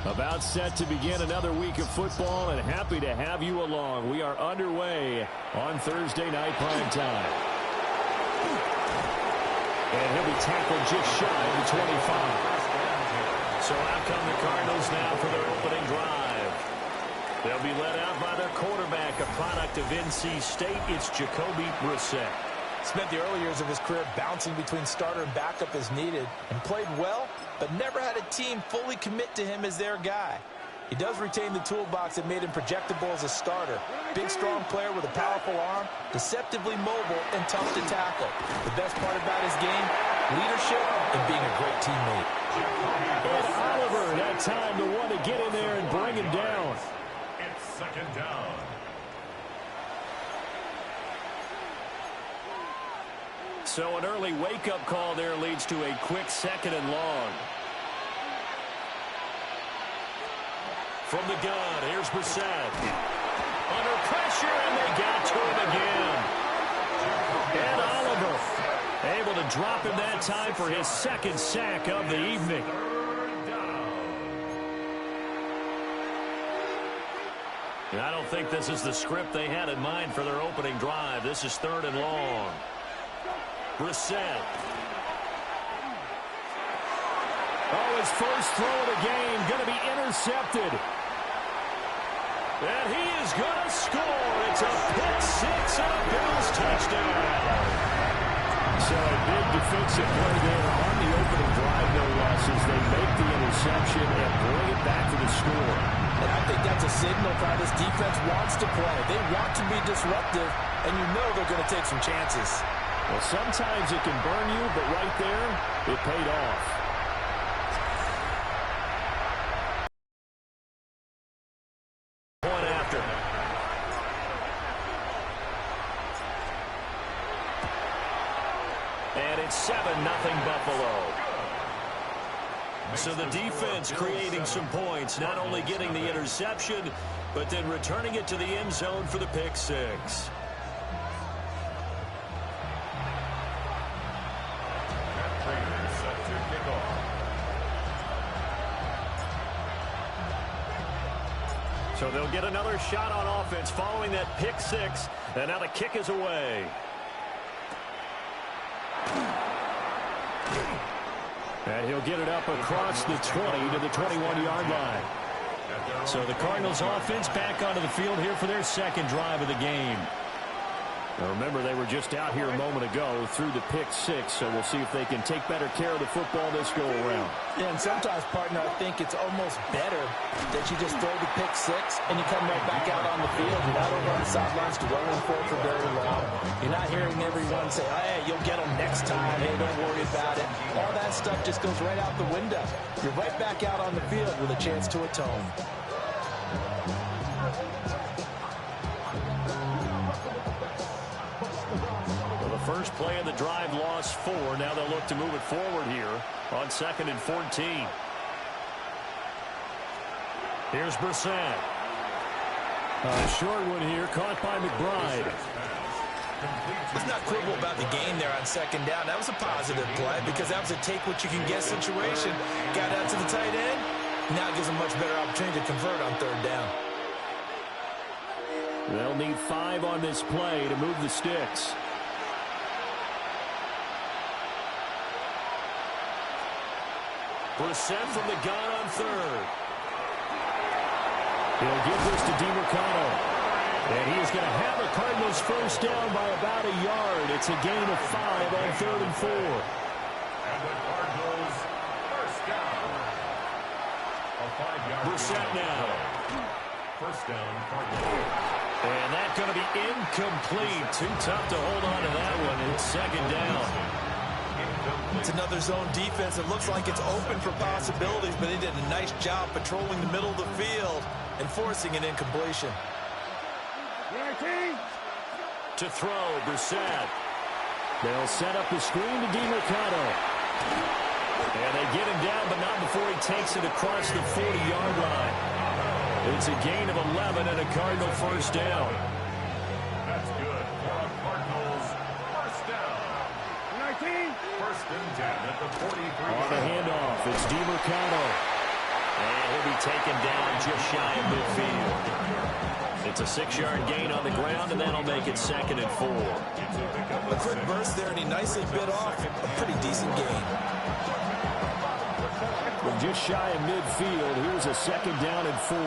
About set to begin another week of football, and happy to have you along. We are underway on Thursday night prime time. And he'll be tackled just shy of the 25. So out come the Cardinals now for their opening drive. They'll be led out by their quarterback, a product of NC State. It's Jacoby Brissett. Spent the early years of his career bouncing between starter and backup as needed, and played well, but never had a team fully commit to him as their guy. He does retain the toolbox that made him projectable as a starter. Big, strong player with a powerful arm, deceptively mobile, and tough to tackle. The best part about his game, leadership and being a great teammate. And Oliver had time to want to get in there and bring him down. It's second down. So an early wake-up call there leads to a quick second and long. From the gun, here's Brissett. Under pressure, and they got to him again. And Oliver able to drop him that time for his second sack of the evening. And I don't think this is the script they had in mind for their opening drive. This is third and long. Brissett. Oh, his first throw of the game going to be intercepted. And he is going to score. It's a pick six and a Bills touchdown. So a big defensive play there on the opening drive, no losses. They make the interception and bring it back to the score. And I think that's a signal for how this defense wants to play. They want to be disruptive, and you know they're going to take some chances. Well, sometimes it can burn you, but right there, it paid off. One after. And it's 7-0 Buffalo. So the defense creating some points, not only getting the interception, but then returning it to the end zone for the pick six. So they'll get another shot on offense following that pick six. And now the kick is away. And he'll get it up across the 20 to the 21-yard line. So the Cardinals offense back onto the field here for their second drive of the game. Now remember, they were just out here a moment ago through the pick six, so we'll see if they can take better care of the football this go-around. Yeah, and sometimes, partner, I think it's almost better that you just throw the pick six and you come right back out on the field. You're not over on the sidelines dwelling for it for very long. You're not hearing everyone say, hey, you'll get them next time. Hey, don't worry about it. All that stuff just goes right out the window. You're right back out on the field with a chance to atone. First play of the drive, lost 4. Now they'll look to move it forward here on 2nd and 14. Here's Brissett. A short one here, caught by McBride. Let's not quibble about the game there on second down. That was a positive play because that was a take-what-you-can-get situation. Got out to the tight end. Now gives them much better opportunity to convert on third down. They'll need 5 on this play to move the sticks. Brissett from the gun on third. He'll give this to DiMercado. And he is going to have the Cardinals first down by about a yard. It's a gain of 5 on 3rd and 4. And the Cardinals first down. A 5-yard Brissett now. First down, Cardinals. And that's going to be incomplete. Too tough to hold on to that one. It's second down. It's another zone defense. It looks like it's open for possibilities, but they did a nice job patrolling the middle of the field and forcing an incompletion. To throw, Brissett. They'll set up the screen to DiMercado. And they get him down, but not before he takes it across the 40-yard line. It's a gain of 11 and a Cardinal first down. That's good for a Cardinals first down. 19. First and 10 at the 43. On the handoff, it's DiMercado. And he'll be taken down just shy of midfield. It's a 6-yard gain on the ground, and that'll make it 2nd and 4. A quick burst there, and he nicely bit off a pretty decent gain. From just shy of midfield, here's a 2nd down and 4.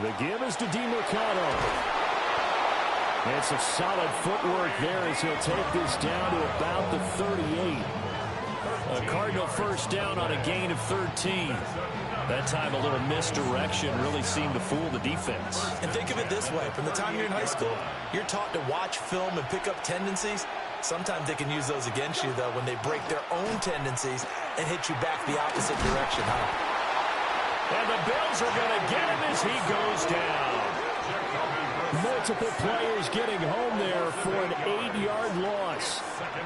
The give is to DeMercado. And some solid footwork there as he'll take this down to about the 38. A Cardinal first down on a gain of 13. That time a little misdirection really seemed to fool the defense. And think of it this way. From the time you're in high school, you're taught to watch film and pick up tendencies. Sometimes they can use those against you, though, when they break their own tendencies and hit you back the opposite direction, huh? And the Bills are going to get him as he goes down. Multiple players getting home there for an 8-yard loss.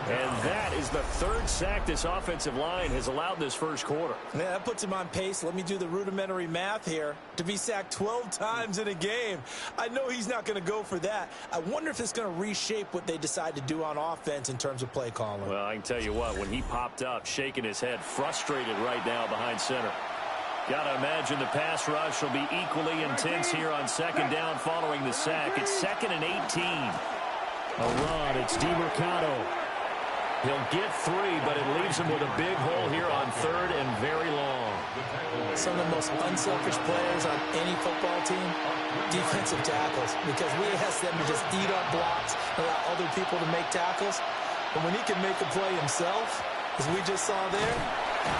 And that is the 3rd sack this offensive line has allowed this first quarter. Yeah, that puts him on pace. Let me do the rudimentary math here. To be sacked 12 times in a game, I know he's not going to go for that. I wonder if it's going to reshape what they decide to do on offense in terms of play calling. Well, I can tell you what, when he popped up, shaking his head, frustrated right now behind center. Got to imagine the pass rush will be equally intense here on 2nd down following the sack. It's 2nd and 18. A run. It's DeMercado. He'll get 3, but it leaves him with a big hole here on 3rd and very long. Some of the most unselfish players on any football team, defensive tackles, because we ask them to just eat up blocks, allow other people to make tackles. But when he can make a play himself, as we just saw there,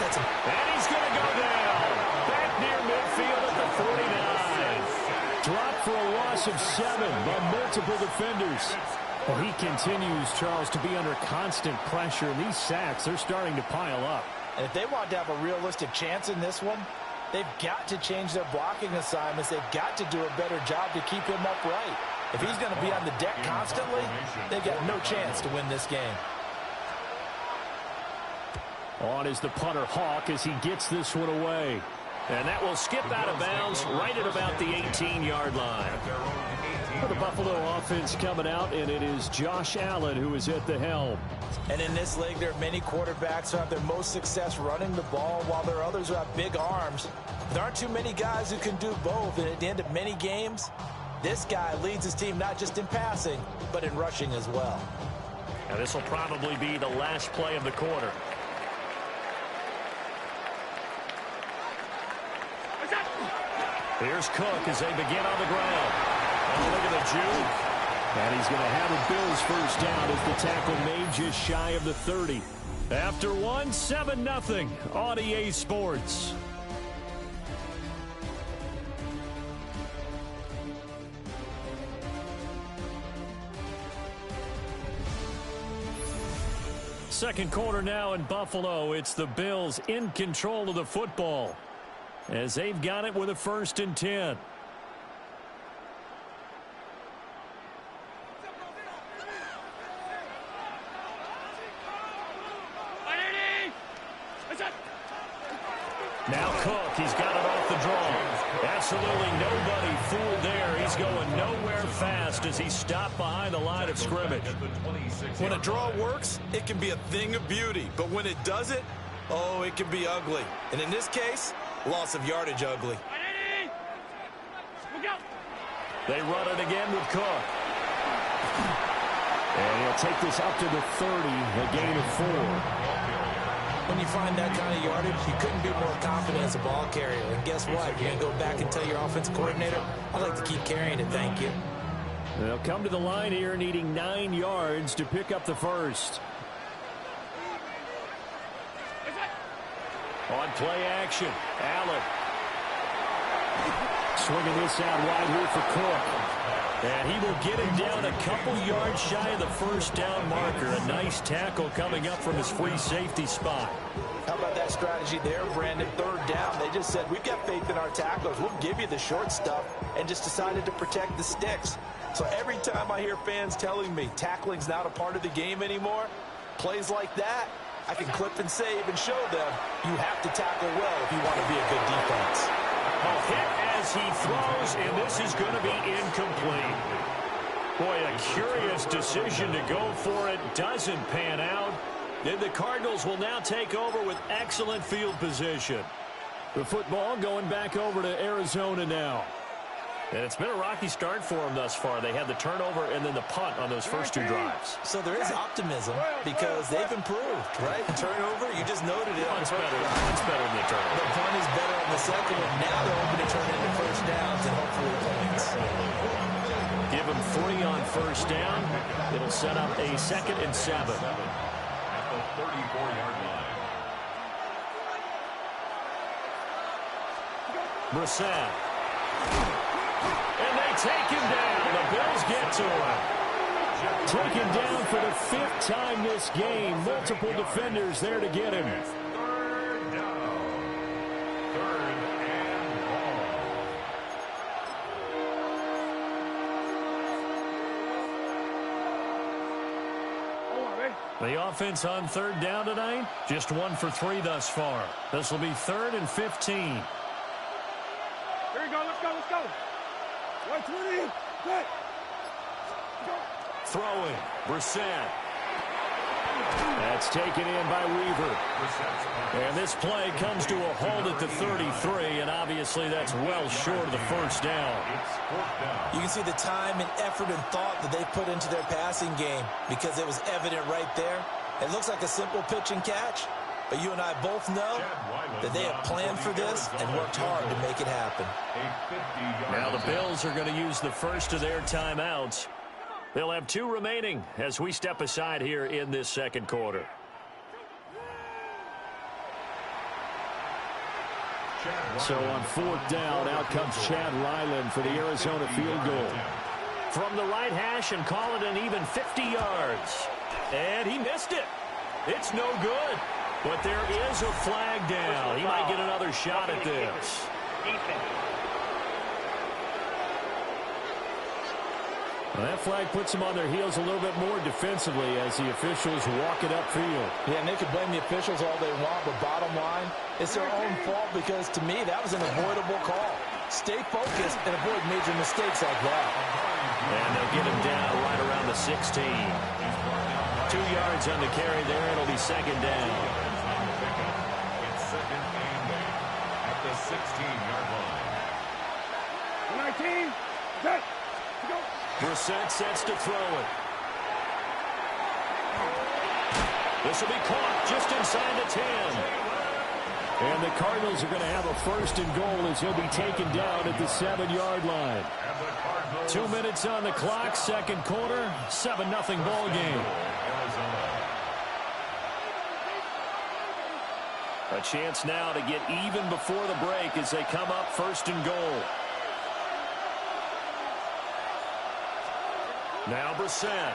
that's a... And he's going to go down. Back near midfield at the 49. Dropped for a loss of 7 by multiple defenders. Well, he continues, Charles, to be under constant pressure. And these sacks, they're starting to pile up. And if they want to have a realistic chance in this one, they've got to change their blocking assignments. They've got to do a better job to keep him upright. If he's going to be on the deck constantly, they've got no chance to win this game. On is the punter Hawk as he gets this one away. And that will skip out of bounds right at about the 18-yard line. For the Buffalo offense coming out, and it is Josh Allen who is at the helm. And in this league, there are many quarterbacks who have their most success running the ball, while there are others who have big arms. There aren't too many guys who can do both, and at the end of many games, this guy leads his team not just in passing, but in rushing as well. Now this will probably be the last play of the quarter. Here's Cook as they begin on the ground. Oh, look at the juke. And he's going to have a Bills first down as the tackle made just shy of the 30. After one, 7-0 on EA Sports. Second quarter now in Buffalo. It's the Bills in control of the football as they've got it with a 1st and 10. Now Cook, he's got it off the draw. Absolutely nobody fooled there. He's going nowhere fast as he stopped behind the line of scrimmage. When a draw works, it can be a thing of beauty. But when it doesn't, oh, it can be ugly. And in this case, loss of yardage ugly. They run it again with Cook. And he'll take this up to the 30, a gain of 4. When you find that kind of yardage, you couldn't be more confident as a ball carrier. And guess what? You're going to go back and tell your offensive coordinator, I'd like to keep carrying it, thank you. They'll come to the line here needing 9 yards to pick up the first. On play action, Allen. Swinging this out wide here for Cook. And he will get him down a couple yards shy of the first down marker. A nice tackle coming up from his free safety spot. How about that strategy there, Brandon? 3rd down. They just said, we've got faith in our tacklers. We'll give you the short stuff, and just decided to protect the sticks. So every time I hear fans telling me tackling's not a part of the game anymore, plays like that, I can clip and save and show them you have to tackle well if you want to be a good defense. A hit as he throws, and this is going to be incomplete. Boy, a curious decision to go for it. Doesn't pan out. And the Cardinals will now take over with excellent field position. The football going back over to Arizona now. And it's been a rocky start for them thus far. They had the turnover and then the punt on those first 2 drives. So there is optimism because they've improved, right? Turnover, you just noted it. Punt's better than the turnover. The punt is better on the second one. Now they're hoping to turn it into first downs and hopefully points. Give them 3 on first down. It'll set up a 2nd and 7. At the 34-yard line. Brissett. And they take him down. The Bills get to him. Taken down for the 5th time this game. Multiple defenders there to get him. Third down. 3rd and long. The offense on 3rd down tonight, just 1 for 3 thus far. This will be 3rd and 15. Here we go, let's go, let's go. 120, good. Throwing, Brissett. That's taken in by Weaver. And this play comes to a halt at the 33, and obviously that's well short of the first down. You can see the time and effort and thought that they put into their passing game because it was evident right there. It looks like a simple pitch and catch, but you and I both know that they have planned for this and worked hard to make it happen. Now the Bills are going to use the first of their timeouts. They'll have 2 remaining as we step aside here in this second quarter. So on 4th down, out comes Chad Ryland for the Arizona field goal. From the right hash and call it an even 50 yards. And he missed it. It's no good. But there is a flag down. He might get another shot at this. Well, that flag puts them on their heels a little bit more defensively as the officials walk it upfield. Yeah, and they can blame the officials all they want, but bottom line, it's their own fault because, to me, that was an avoidable call. Stay focused and avoid major mistakes like that. And they'll get him down right around the 16. 2 yards on the carry there. It'll be 2nd down. It's 2nd and 8 at the 16-yard line. 19, set, go. Brissett sets to throw it. This will be caught just inside the 10. And the Cardinals are going to have a 1st and goal as he'll be taken down at the 7-yard line. 2 minutes on the clock, second quarter, 7-0 ball game. A chance now to get even before the break as they come up 1st and goal. Now Brissett.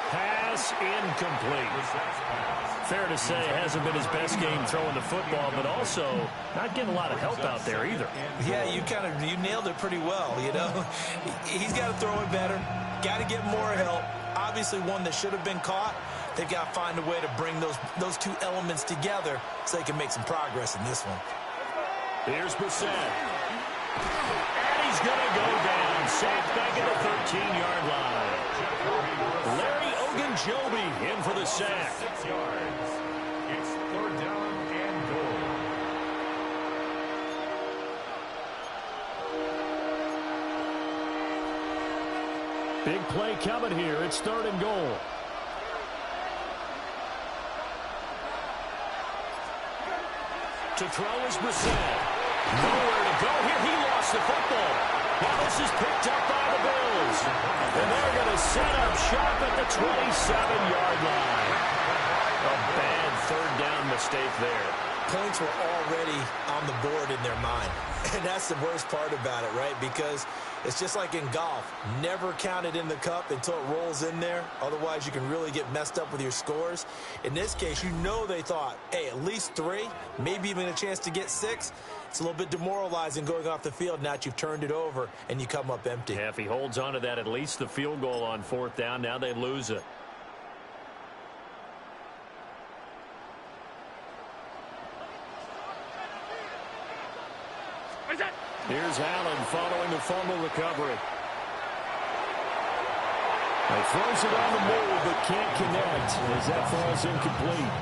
Pass incomplete. Fair to say it hasn't been his best game throwing the football, but also not getting a lot of help out there either. Yeah, you nailed it pretty well, you know. He's got to throw it better. Got to get more help. Obviously one that should have been caught. They've got to find a way to bring those 2 elements together so they can make some progress in this one. Here's Brissett. And he's going to go down. Sacked back at the 13-yard line. Larry Ogunjobi in for the sack. 6 yards. It's 3rd down and goal. Big play coming here. It's 3rd and goal. To throw is Brissett. Nowhere to go here. He lost the football. Now this is picked up by the Bills. And they're going to set up shop at the 27-yard line. A bad 3rd down mistake there. Points were already on the board in their mind. And that's the worst part about it, right? Because it's just like in golf. Never count it in the cup until it rolls in there. Otherwise, you can really get messed up with your scores. In this case, you know they thought, hey, at least 3, maybe even a chance to get 6. It's a little bit demoralizing going off the field now that you've turned it over and you come up empty. Yeah, if he holds on to that, at least the field goal on 4th down. Now they lose it. Here's Allen following the fumble recovery. He throws it on the move, but can't connect as that falls incomplete.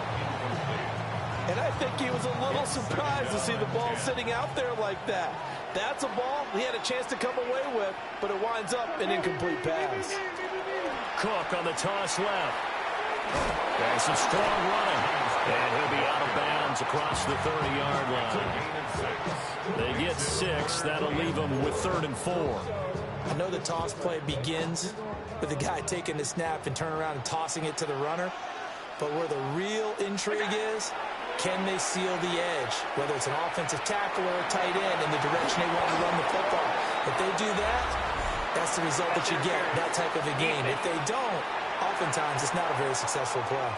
And I think he was a little surprised to see the ball sitting out there like that. That's a ball he had a chance to come away with, but it winds up an incomplete pass. Cook on the toss left. There's some strong running. And he'll be out of bounds across the 30-yard line. They get 6. That'll leave them with 3rd and 4. I know the toss play begins with the guy taking the snap and turning around and tossing it to the runner. But where the real intrigue is, can they seal the edge? Whether it's an offensive tackle or a tight end in the direction they want to run the football. If they do that, that's the result that you get, that type of a game. If they don't, oftentimes it's not a very successful play.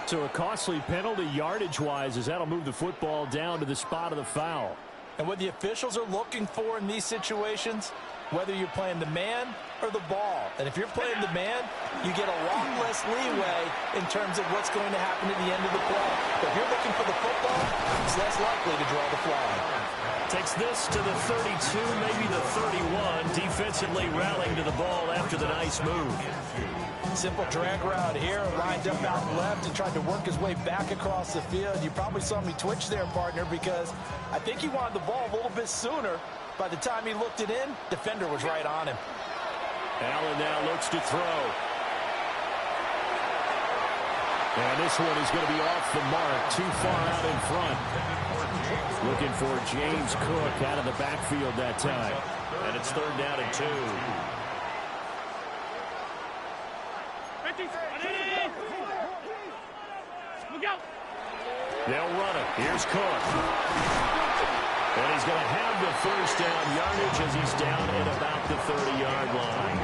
So a costly penalty yardage-wise as that'll move the football down to the spot of the foul. And what the officials are looking for in these situations, whether you're playing the man or the ball. And if you're playing the man, you get a lot less leeway in terms of what's going to happen at the end of the play. But if you're looking for the football, it's less likely to draw the flag. Takes this to the 32, maybe the 31. Defensively rallying to the ball after the nice move. Simple drag route here, lined up out left and tried to work his way back across the field. You probably saw me twitch there, partner, because I think he wanted the ball a little bit sooner. By the time he looked it in, defender was right on him. Allen now looks to throw. And this one is going to be off the mark, too far out in front. Looking for James Cook out of the backfield that time. And it's 3rd down and 2. They'll run it. Here's Cook. And he's going to have the 1st down yardage as he's down at about the 30-yard line.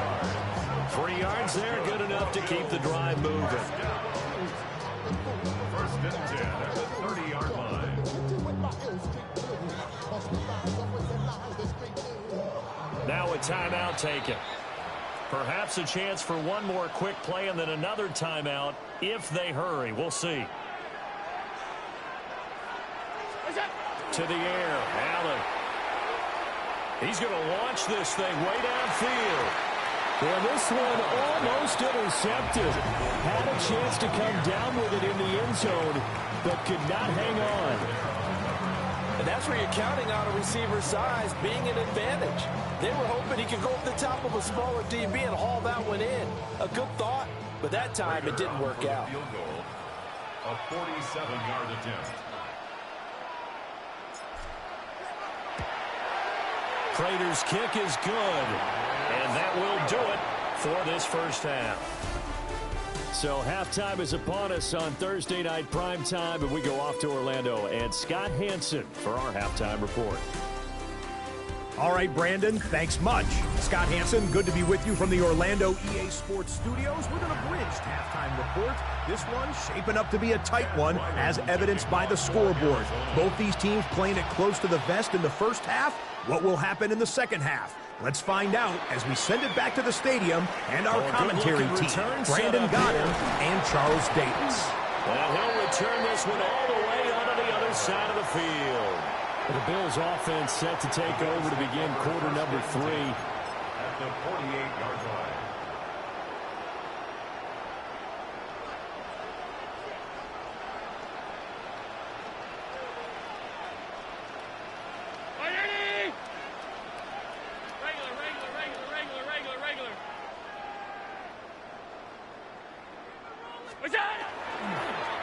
3 yards there, good enough to keep the drive moving. 1st and 10 at the 30-yard line. Now a timeout taken. Perhaps a chance for one more quick play and then another timeout if they hurry. We'll see. To the air, Allen. He's going to launch this thing way downfield. Well, this one almost intercepted. Had a chance to come down with it in the end zone, but could not hang on. And that's where you're counting on a receiver's size being an advantage. They were hoping he could go up the top of a smaller DB and haul that one in. A good thought, but that time it didn't work out. Field goal, a 47-yard attempt. Prater's kick is good, and that will do it for this 1st half. So halftime is upon us on Thursday night primetime, and we go off to Orlando. And Scott Hansen for our halftime report. All right, Brandon, thanks much. Scott Hansen, good to be with you from the Orlando EA Sports Studios with an abridged halftime report. This one shaping up to be a tight one, as evidenced by the scoreboard. Both these teams playing it close to the vest in the 1st half. What will happen in the 2nd half? Let's find out as we send it back to the stadium and our commentary team, Brandon Godden and Charles Davis. Well, he'll return this one all the way onto the other side of the field. The Bills offense set to take over to begin quarter number 3. At the 48-yard line.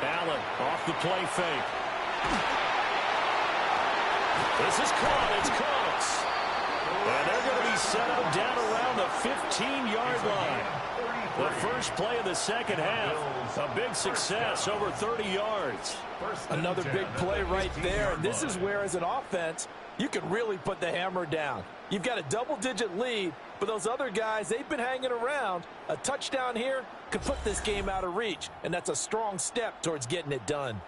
Allen off the play fake. This is caught. It's Cooks. And they're going to be set up down around the 15-yard line. The first play of the 2nd half. A big success, over 30 yards. Another big play right there. And this is where, as an offense, you can really put the hammer down. You've got a double-digit lead, but those other guys, they've been hanging around. A touchdown here could put this game out of reach, and that's a strong step towards getting it done.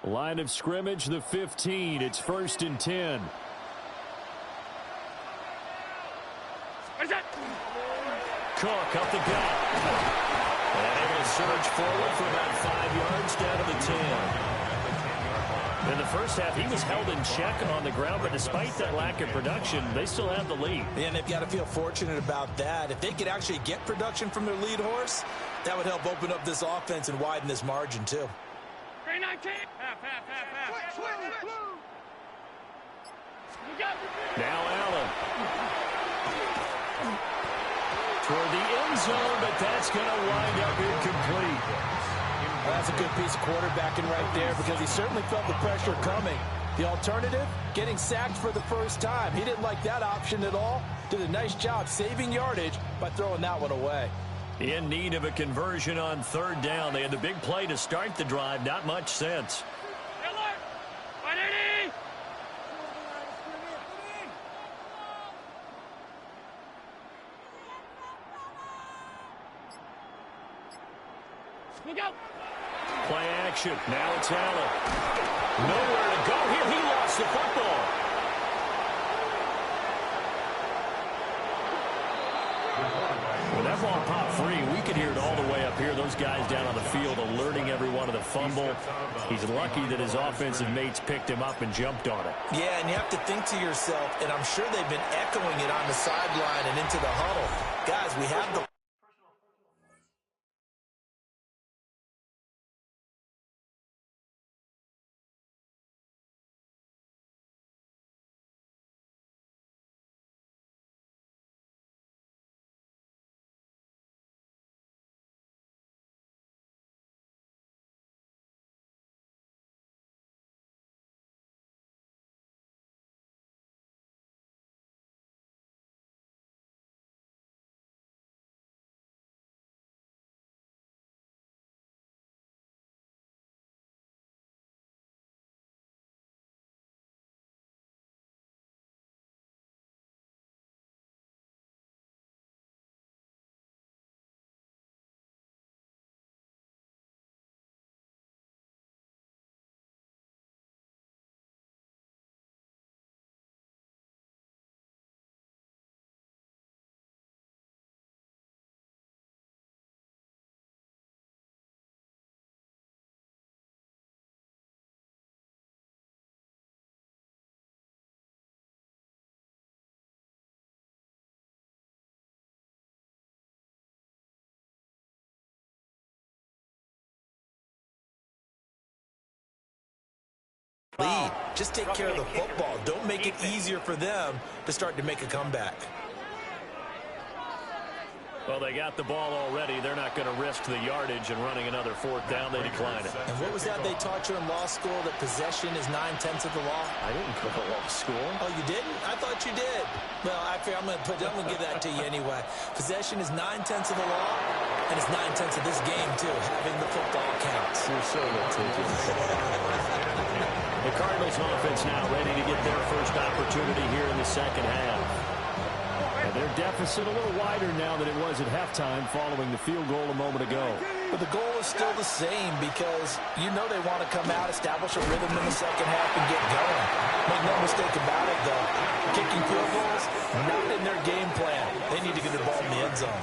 Line of scrimmage, the 15. It's 1st and 10. Cook up the gut. And able to surge forward for about 5 yards down to the 10. In the first half, he was held in check on the ground, but despite that lack of production, they still have the lead. And they've got to feel fortunate about that. If they could actually get production from their lead horse, that would help open up this offense and widen this margin, too. Now Allen. Toward the end zone, but that's going to wind up incomplete. Well, that's a good piece of quarterbacking right there because he certainly felt the pressure coming. The alternative, getting sacked for the first time. He didn't like that option at all. Did a nice job saving yardage by throwing that one away. In need of a conversion on third down. They had the big play to start the drive. Not much sense. Play action. Now it's Allen. Nowhere to go here. He lost the football. When that ball popped free, we could hear it all the way up here. Those guys down on the field alerting everyone of the fumble. He's lucky that his offensive mates picked him up and jumped on it. Yeah, and you have to think to yourself, and I'm sure they've been echoing it on the sideline and into the huddle. Guys, we have the lead. Just take care of the football. Don't make it easier for them to start to make a comeback. Well, they got the ball already. They're not going to risk the yardage and running another fourth down. They decline it. And what was that they taught you in law school, that possession is 9/10 of the law? I didn't go to law school. Oh, you didn't? I thought you did. Well, I'm going to give that to you anyway. Possession is 9/10 of the law, and it's 9/10 of this game, too. Having the football counts. You're so meticulous. The Cardinals offense now ready to get their first opportunity here in the second half. And their deficit a little wider now than it was at halftime following the field goal a moment ago. But the goal is still the same because you know they want to come out, establish a rhythm in the second half, and get going. Make no mistake about it, though. Kicking field goals, not in their game plan. They need to get the ball in the end zone.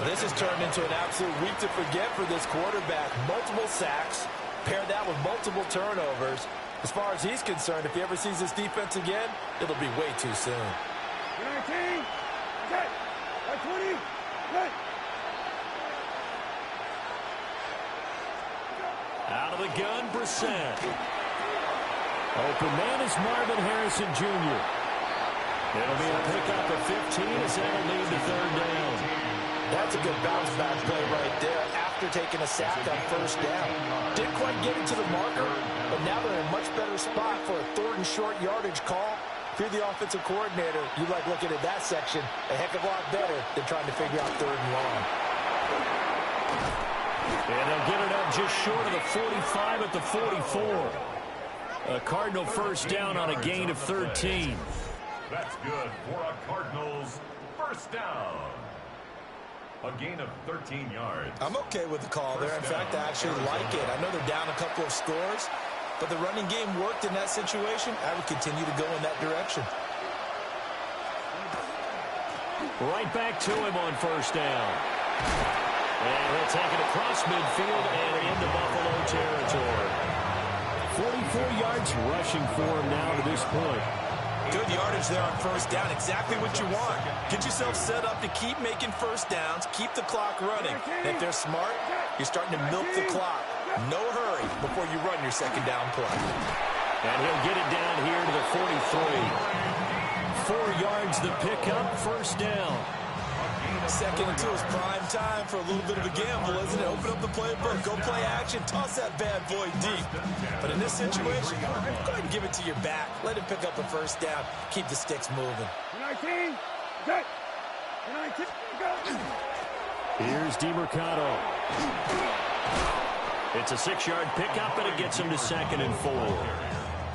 Well, this has turned into an absolute week to forget for this quarterback. Multiple sacks, pair that with multiple turnovers. As far as he's concerned, if he ever sees this defense again, it'll be way too soon. 19, okay, 20, good. Out of the gun, Brissett. Open man is Marvin Harrison Jr. It'll be a pickup of 15 as that'll lead to third down. That's a good bounce back play right there after taking a sack on first down. Didn't quite get it to the marker, but now they're in a much better spot for a third and short yardage call. If you're the offensive coordinator, you like looking at that section a heck of a lot better than trying to figure out third and long. And they'll get it up just short of the 45 at the 44. A Cardinal first down on a gain of 13. That's good for a Cardinals first down. A gain of 13 yards. I'm okay with the call there. In fact, I actually like it. I know they're down a couple of scores, but the running game worked in that situation. I would continue to go in that direction. Right back to him on first down. And he'll take it across midfield and into Buffalo territory. 44 yards rushing for him now to this point. Good yardage there on first down. Exactly what you want. Get yourself set up to keep making first downs, keep the clock running. And if they're smart, you're starting to milk the clock. No hurry before you run your second down play. And he'll get it down here to the 43. 4 yards the pickup, first down. Second and 2 is prime time for a little bit of a gamble, isn't it? Open up the playbook, go play action, toss that bad boy deep. But in this situation, go ahead and give it to your back. Let him pick up a first down. Keep the sticks moving. 19, good. 19, go. Here's DeMercado. It's a 6-yard pickup, and it gets him to 2nd and 4.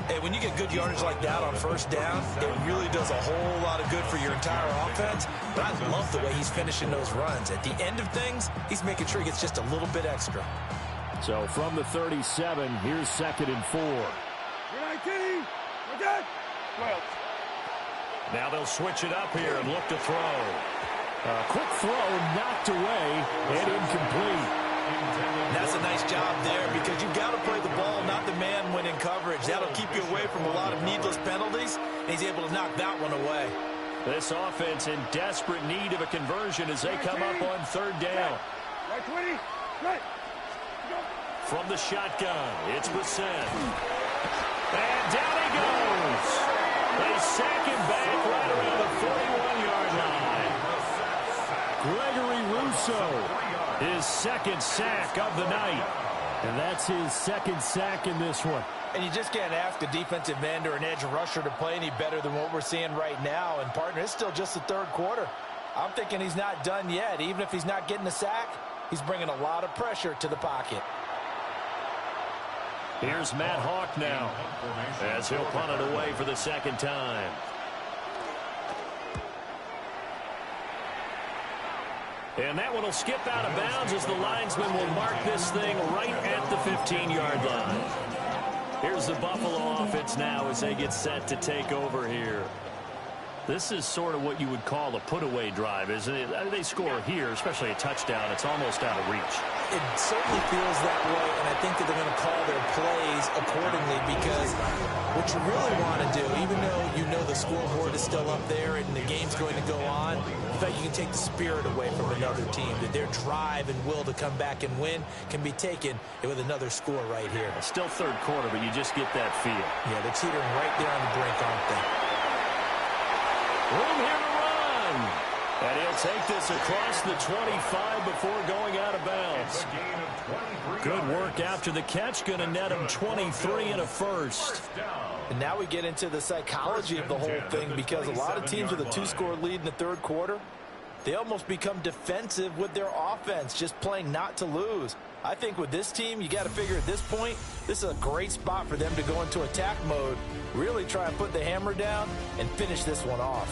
Hey, when you get good yardage like that on first down, it really does a whole lot of good for your entire offense. But I love the way he's finishing those runs. At the end of things, he's making sure he gets just a little bit extra. So from the 37, here's 2nd and 4. 19, good. 12. Now they'll switch it up here and look to throw. A quick throw knocked away and incomplete. That's a nice job there because you've got to play the ball, not the man when in coverage. That'll keep you away from a lot of needless penalties, and he's able to knock that one away. This offense in desperate need of a conversion as they come up on 3rd down. Right 20, right. From the shotgun, it's Brissett. And down he goes. They sack him back right around the 41-yard line. Gregory Rousseau, his 2nd sack of the night. And that's his 2nd sack in this one. And you just can't ask a defensive end or an edge rusher to play any better than what we're seeing right now. And, partner, it's still just the 3rd quarter. I'm thinking he's not done yet. Even if he's not getting a sack, he's bringing a lot of pressure to the pocket. Here's Matt Hawk now as he'll punt it away for the 2nd time. And that one will skip out of bounds as the linesman will mark this thing right at the 15-yard line. Here's the Buffalo offense now as they get set to take over here. This is sort of what you would call a put-away drive, isn't it? I mean, they score here, especially a touchdown. It's almost out of reach. It certainly feels that way, and I think that they're going to call their plays accordingly because what you really want to do, even though you know the scoreboard is still up there and the game's going to go on, in fact, you can take the spirit away from another team, that their drive and will to come back and win can be taken with another score right here. It's still 3rd quarter, but you just get that feel. Yeah, they're teetering right there on the brink, aren't they? Room here to run. And he'll take this across the 25 before going out of bounds. Good work after the catch. Going to net him 23 and a first. And now we get into the psychology of the whole thing because a lot of teams with a 2-score lead in the 3rd quarter, they almost become defensive with their offense, just playing not to lose. I think with this team, you got to figure at this point, this is a great spot for them to go into attack mode, really try and put the hammer down and finish this one off.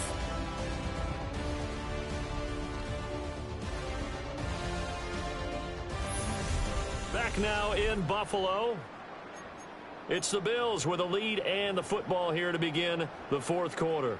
Back now in Buffalo. It's the Bills with a lead and the football here to begin the 4th quarter.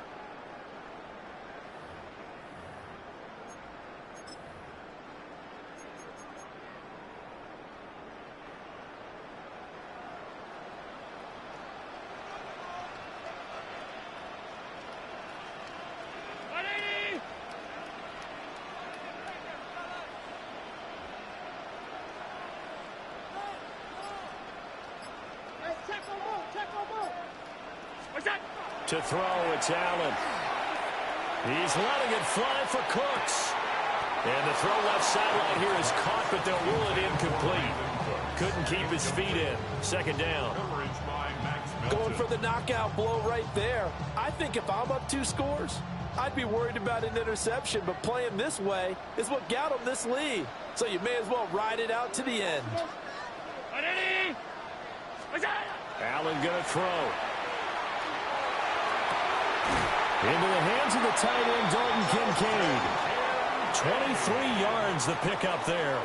To throw, it's Allen. He's letting it fly for Cooks. And the throw left sideline here is caught, but they'll rule it incomplete. Couldn't keep his feet in. 2nd down. Going for the knockout blow right there. I think if I'm up 2 scores, I'd be worried about an interception, but playing this way is what got him this lead. So you may as well ride it out to the end. Allen going to throw. Into the hands of the tight end, Dalton Kincaid. 23 yards the pickup there.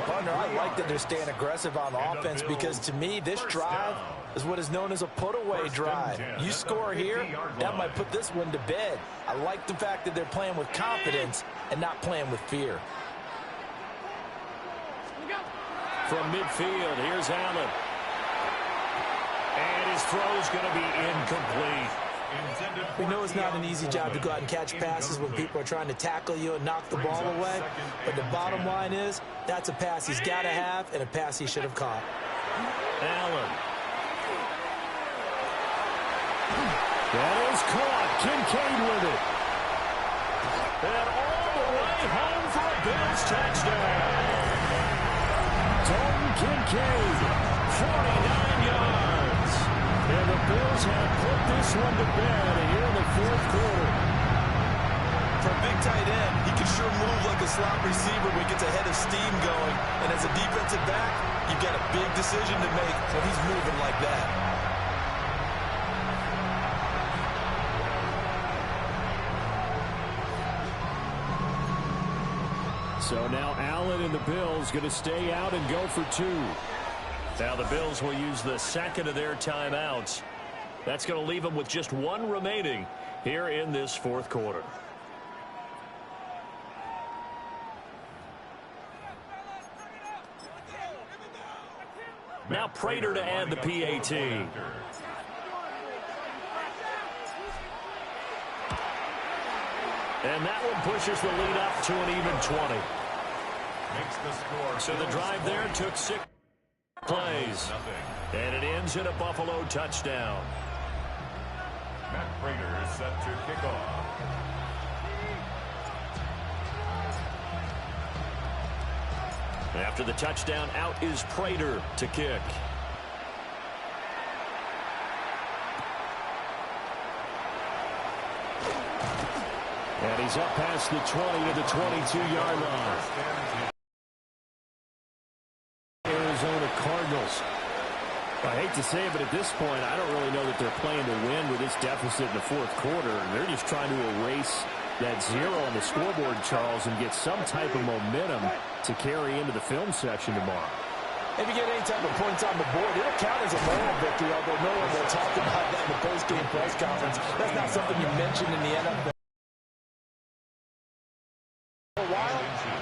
Partner, I like that they're staying aggressive on offense because to me, this drive is what is known as a put-away drive. You score here, that might put this one to bed. I like the fact that they're playing with confidence and not playing with fear. From midfield, here's Allen. And his throw is going to be incomplete. We know it's not an easy job to go out and catch passes when people are trying to tackle you and knock the ball away. But the bottom line is, that's a pass he's got to have and a pass he should have caught. Allen. That is caught. Kincaid with it. And all the way home for a Bills touchdown. Dalton Kincaid, 49 yards. And the Bills have put this one to bed here in the fourth quarter. For a big tight end, he can sure move like a slot receiver when he gets a head of steam going. And as a defensive back, you've got a big decision to make when he's moving like that. So now Allen and the Bills going to stay out and go for two. Now the Bills will use the second of their timeouts. That's going to leave them with just one remaining here in this fourth quarter. Now Prater to add the PAT. And that one pushes the lead up to an even 20. So the drive there took 6 plays. And it ends in a Buffalo touchdown. Matt Prater is set to kick off. After the touchdown, out is Prater to kick. And he's up past the 20 to the 22-yard line. Arizona Cardinals. I hate to say it, but at this point, I don't really know that they're playing to win with this deficit in the fourth quarter. They're just trying to erase that 0 on the scoreboard, Charles, and get some type of momentum to carry into the film section tomorrow. If you get any type of points on the board, it'll count as a moral victory, although no one will talk about that in the post-game press conference. That's not something you mentioned in the NFL.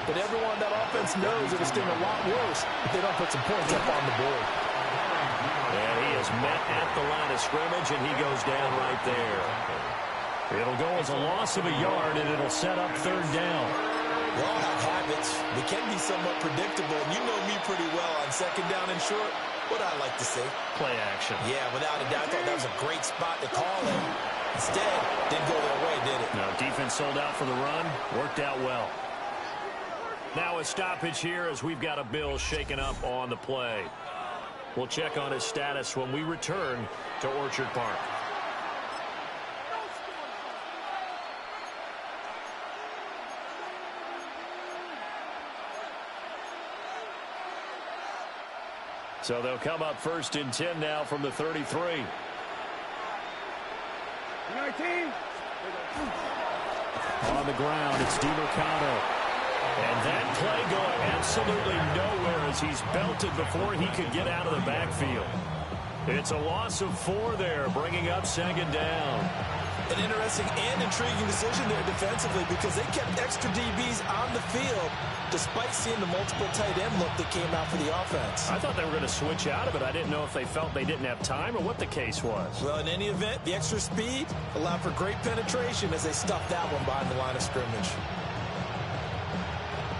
But everyone on that offense knows it'll sting a lot worse if they don't put some points up on the board. And he is met at the line of scrimmage, and he goes down right there. It'll go as a loss of a yard, and it'll set up third down. We all have habits. We can be somewhat predictable, and you know me pretty well on second down and short. What I like to say? Play action. Yeah, without a doubt. I thought that was a great spot to call it. Instead, didn't go their way, did it? No, defense sold out for the run. Worked out well. Now a stoppage here as we've got a Bill shaken up on the play. We'll check on his status when we return to Orchard Park. So they'll come up first and 10 now from the 33. 19. On the ground, it's DiMercado. And that play going absolutely nowhere as he's belted before he could get out of the backfield. It's a loss of 4 there, bringing up second down. An interesting and intriguing decision there defensively because they kept extra DBs on the field despite seeing the multiple tight end look that came out for the offense. I thought they were going to switch out of it. I didn't know if they felt they didn't have time or what the case was. Well, in any event, the extra speed allowed for great penetration as they stuffed that one behind the line of scrimmage.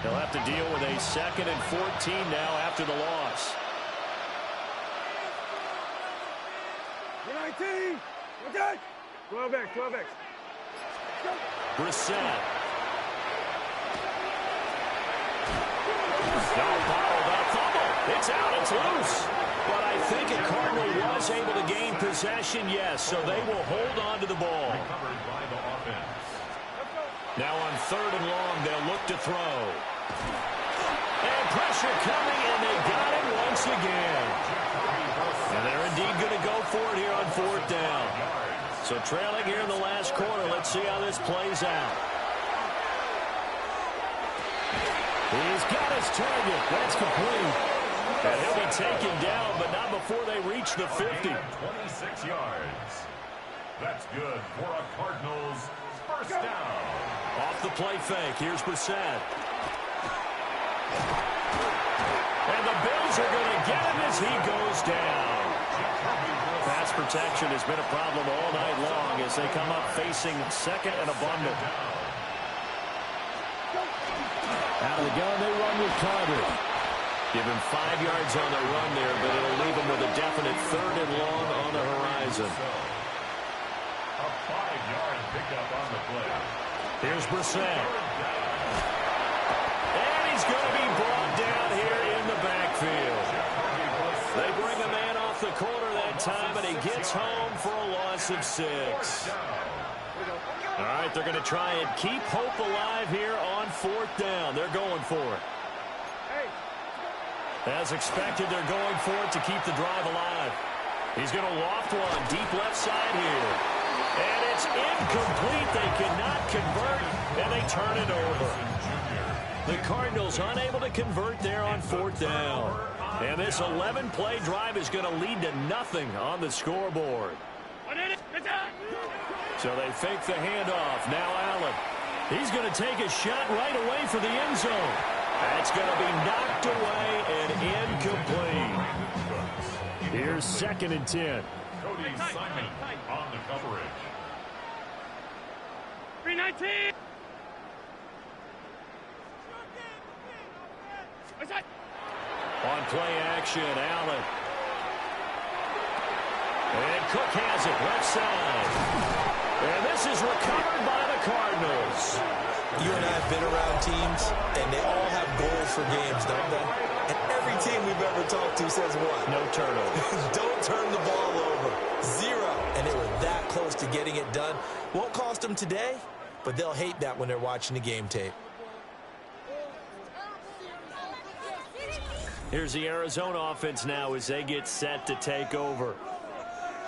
They'll have to deal with a 2nd and 14 now after the loss. 19. Okay. 12X, 12X. Brissett. Now bottled up fumble. It's out. It's loose. But I think a Cardinal was able to gain possession, yes, so they will hold on to the ball. Now on 3rd and long, they'll look to throw. And pressure coming, and they got it once again. And they're indeed going to go for it here on 4th down. So trailing here in the last quarter, let's see how this plays out. He's got his target. That's complete. And he'll be taken down, but not before they reach the 50. 26 yards. That's good for a Cardinals first down. Off the play fake. Here's Brissett. And the Bills are going to get him as he goes down. pass protection has been a problem all night long as they come up facing second and a bundle. Out of the gun, they run with Carter. Give him 5 yards on the run there, but it'll leave him with a definite 3rd and long on the horizon. A 5-yard pickup on the play. Here's Brissett. And he's going to be brought down here in the backfield. They bring a man off the corner that time, and he gets home for a loss of 6. All right, they're going to try and keep hope alive here on 4th down. They're going for it. As expected, they're going for it to keep the drive alive. He's going to loft one deep left side here. And it's incomplete. They cannot convert, and they turn it over. The Cardinals unable to convert there on 4th down. And this 11-play drive is going to lead to nothing on the scoreboard. So they fake the handoff. Now Allen. He's going to take a shot right away for the end zone. That's going to be knocked away and incomplete. Here's 2nd and 10. Cody Simon on the coverage. 319. On play action, Allen. And Cook has it left side. And this is recovered by the Cardinals. You and I have been around teams, and they all have goals for games, don't they? And every team we've ever talked to says what? No turnovers. Don't turn the ball over. 0. And they were that close to getting it done. Won't cost them today, but they'll hate that when they're watching the game tape. Here's the Arizona offense now as they get set to take over.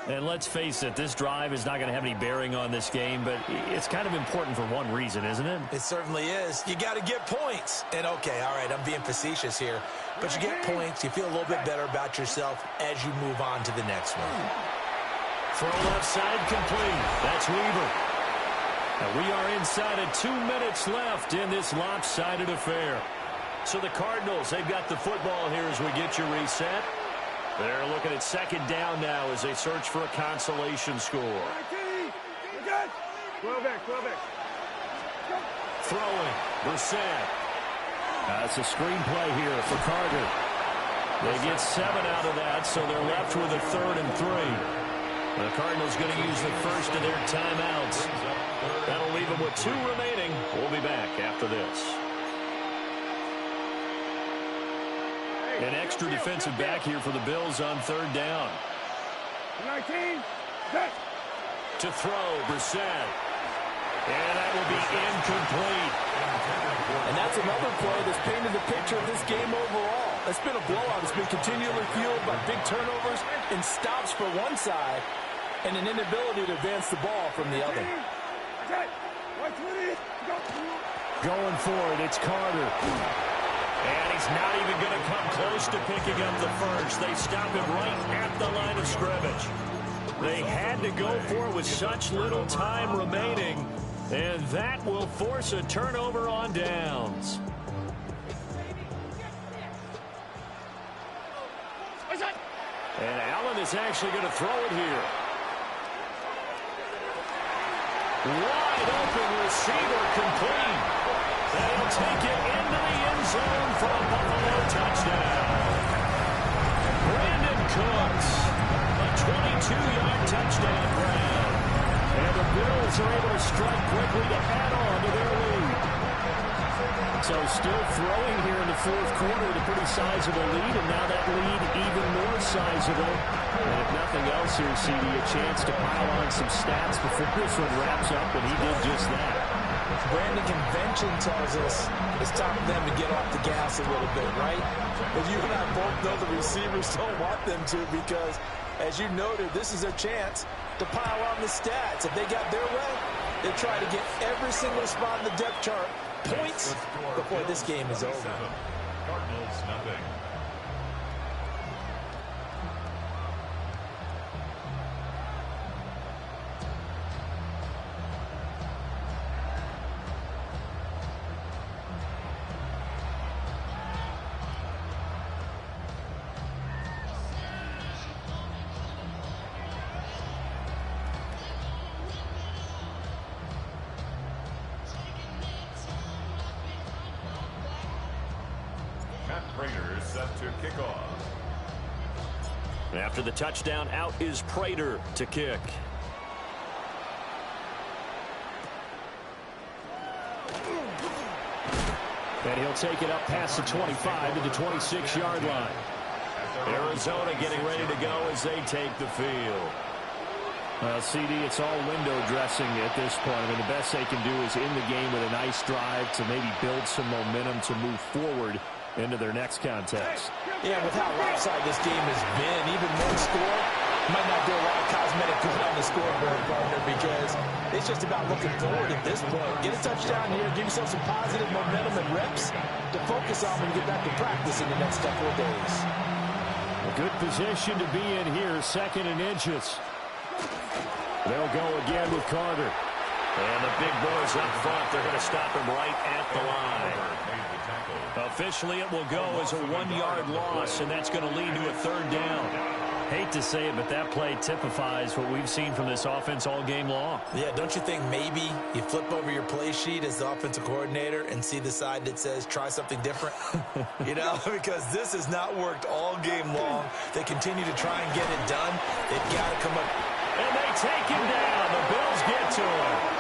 And let's face it, this drive is not going to have any bearing on this game, but it's kind of important for one reason, isn't it? It certainly is. You got to get points. And, okay, all right, I'm being facetious here. But you get points, you feel a little bit better about yourself as you move on to the next one. Throw left side complete. That's Weaver. And we are inside of 2 minutes left in this lopsided affair. So the Cardinals, they've got the football here as we get you reset. They're looking at 2nd down now as they search for a consolation score. Throwing, Brissett. That's a screen play here for Carter. They get 7 out of that, so they're left with a 3rd and 3. The Cardinals going to use the first of their timeouts. That'll leave them with 2 remaining. We'll be back after this. An extra defensive back here for the Bills on 3rd down. 19. To throw, Brissett. And that will be incomplete. And that's another play that's painted the picture of this game overall. It's been a blowout. It's been continually fueled by big turnovers and stops for one side and an inability to advance the ball from the other. Going for it, it's Carter. And he's not even going to come close to picking up the first. They stop him right at the line of scrimmage. They had to go for it with such little time remaining, and that will force a turnover on downs. And Allen is actually going to throw it here. Wide open receiver complete. And he'll take it into the end zone for a Buffalo touchdown. Brandon Cooks, a 22-yard touchdown grab. And the Bills are able to strike quickly to add on to their lead. So still throwing here in the 4th quarter with a pretty sizable lead, and now that lead even more sizable. And if nothing else here, CD, a chance to pile on some stats before this one wraps up, and he did just that. Brandon, convention tells us it's time for them to get off the gas a little bit, right? But you and I both know the receivers don't want them to because, as you noted, this is their chance to pile on the stats. If they got their way, they try to get every single spot in the depth chart points before this game is over. Cardinals, nothing. to kick off. After the touchdown, out is Prater to kick. And he'll take it up past the 25 to the 26-yard line. Arizona getting ready to go as they take the field. Well, CD, it's all window dressing at this point. I mean, the best they can do is in the game with a nice drive to maybe build some momentum to move forward into their next contest. Yeah, with how lopsided this game has been, even one score might not do a lot of cosmetic good on the scoreboard, partner, because it's just about looking forward at this point. Get a touchdown here, give yourself some positive momentum and reps to focus on when you get back to practice in the next couple of days. A good position to be in here, 2nd and inches. They'll go again with Carter. And the big boys up front, they're going to stop him right at the line. Officially, it will go as a 1-yard loss, and that's going to lead to a 3rd down. Hate to say it, but that play typifies what we've seen from this offense all game long. Yeah, don't you think maybe you flip over your play sheet as the offensive coordinator and see the side that says try something different? You know, because this has not worked all game long. They continue to try and get it done. They've got to come up. And they take him down. The Bills get to him.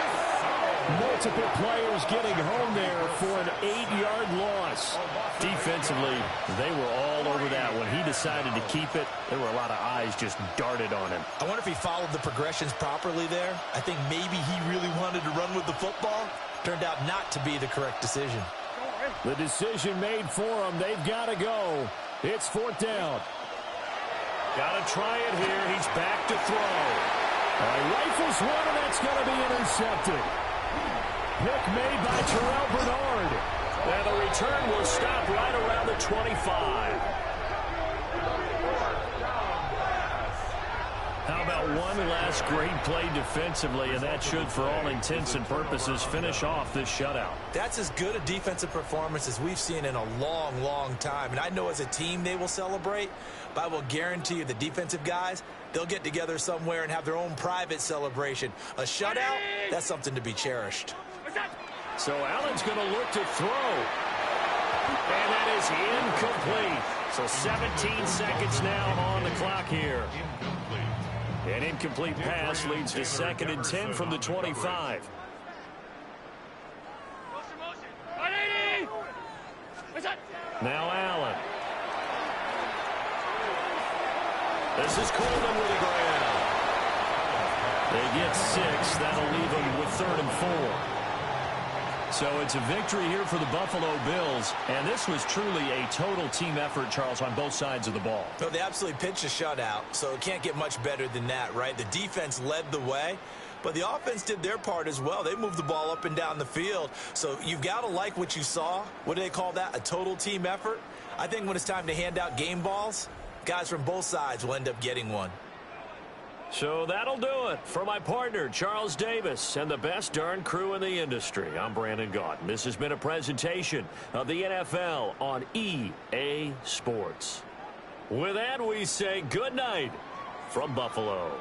Multiple players getting home there for an 8-yard loss. Defensively, they were all over that. When he decided to keep it, there were a lot of eyes just darted on him. I wonder if he followed the progressions properly there. I think maybe he really wanted to run with the football. Turned out not to be the correct decision. The decision made for him. They've got to go. It's 4th down. Got to try it here. He's back to throw. All right, rifles one, and that's going to be intercepted. Pick made by Terrell Bernard. And the return will stop right around the 25. How about one last great play defensively, and that should, for all intents and purposes, finish off this shutout. That's as good a defensive performance as we've seen in a long, long time. And I know as a team they will celebrate, but I will guarantee you the defensive guys, they'll get together somewhere and have their own private celebration. A shutout, that's something to be cherished. So Allen's going to look to throw. And that is incomplete. So 17 seconds now on the clock here. An incomplete pass leads to 2nd and 10 from the 25. Now Allen. This is Coleman with a grab. They get 6. That'll leave them with 3rd and 4. So it's a victory here for the Buffalo Bills, and this was truly a total team effort, Charles, on both sides of the ball. No, they absolutely pitched a shutout, so it can't get much better than that, right? The defense led the way, but the offense did their part as well. They moved the ball up and down the field, so you've got to like what you saw. What do they call that? A total team effort? I think when it's time to hand out game balls, guys from both sides will end up getting one. So that'll do it for my partner, Charles Davis, and the best darn crew in the industry. I'm Brandon Gaudin. This has been a presentation of the NFL on EA Sports. With that, we say good night from Buffalo.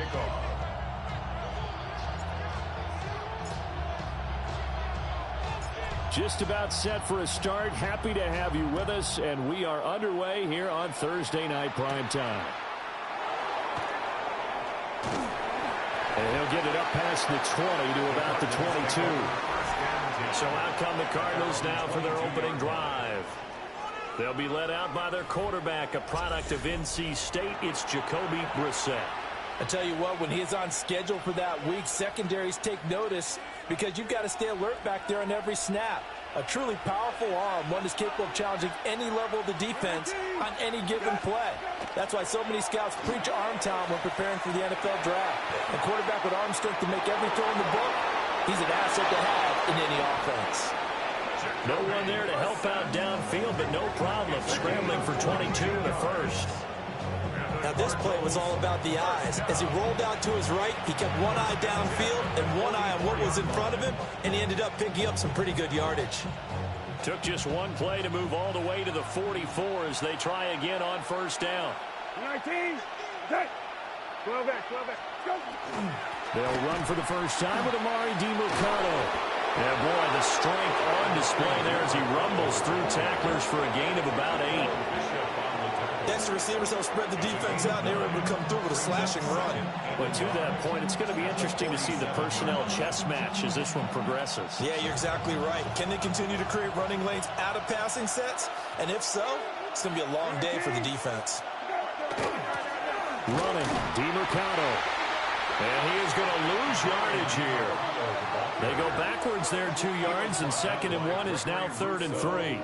kickoff. Just about set for a start. Happy to have you with us, and we are underway here on Thursday Night Primetime. And he'll get it up past the 20 to about the 22. So out come the Cardinals now for their opening drive. They'll be led out by their quarterback, a product of NC State. It's Jacoby Brissett. I tell you what, when he is on schedule for that week, secondaries take notice because you've got to stay alert back there on every snap. A truly powerful arm, one that's capable of challenging any level of the defense on any given play. That's why so many scouts preach arm talent when preparing for the NFL draft. A quarterback with arm strength to make every throw in the book, he's an asset to have in any offense. No one there to help out downfield, but no problem scrambling for 22 in the first. Now this play was all about the eyes. As he rolled out to his right, he kept one eye downfield and one eye on what was in front of him, and he ended up picking up some pretty good yardage. Took just one play to move all the way to the 44 as they try again on first down. 19, 10, 12 back, go. They'll run for the first time with Amari DiMercato. Yeah, boy, the strength on display there as he rumbles through tacklers for a gain of about 8. Next, the receivers help spread the defense out, and they were able to come through with a slashing run. But to that point, it's going to be interesting to see the personnel chess match as this one progresses. Yeah, you're exactly right. Can they continue to create running lanes out of passing sets? And if so, it's going to be a long day for the defense. Running, DiMercato. And he is going to lose yardage here. They go backwards there 2 yards, and 2nd and 1 is now 3rd and 3.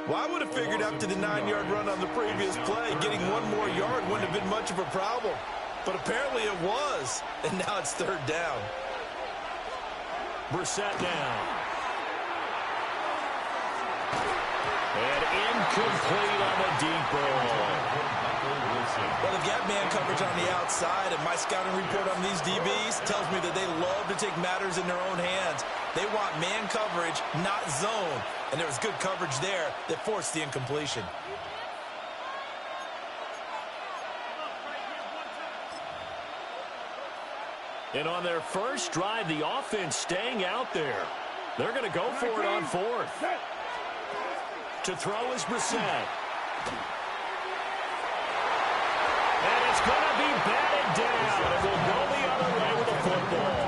Well, I would have figured after the 9-yard run on the previous play, getting one more yard wouldn't have been much of a problem. But apparently it was, and now it's 3rd down. Brissett down. And incomplete on the deep ball. Well, they've got man coverage on the outside, and my scouting report on these DBs tells me that they love to take matters in their own hands. They want man coverage, not zone. And there was good coverage there that forced the incompletion. And on their first drive, the offense staying out there. They're going to go for it on 4th. To throw is Brissett. And it's going to be batted down. It will go the other way with the football.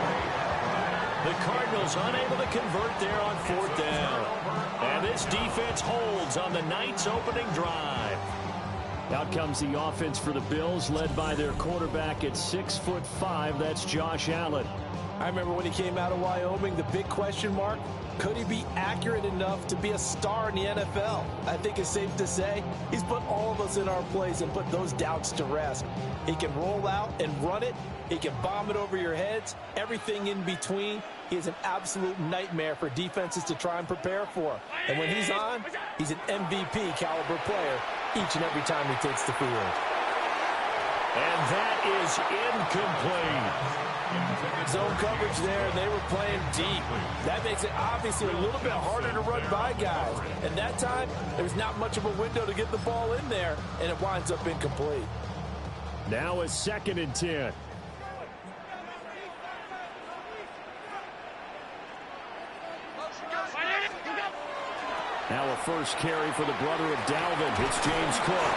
The Cardinals unable to convert there on 4th down. And this defense holds on the night's opening drive. Out comes the offense for the Bills, led by their quarterback at 6'5". That's Josh Allen. I remember when he came out of Wyoming, the big question mark, could he be accurate enough to be a star in the NFL? I think it's safe to say he's put all of us in our place and put those doubts to rest. He can roll out and run it. He can bomb it over your heads. Everything in between. He is an absolute nightmare for defenses to try and prepare for. And when he's on, he's an MVP caliber player each and every time he takes the field. And that is incomplete. Zone coverage there, and they were playing deep. That makes it obviously a little bit harder to run by guys. And that time, there's not much of a window to get the ball in there, and it winds up incomplete. Now a 2nd and 10. Now a first carry for the brother of Dalvin. It's James Cook.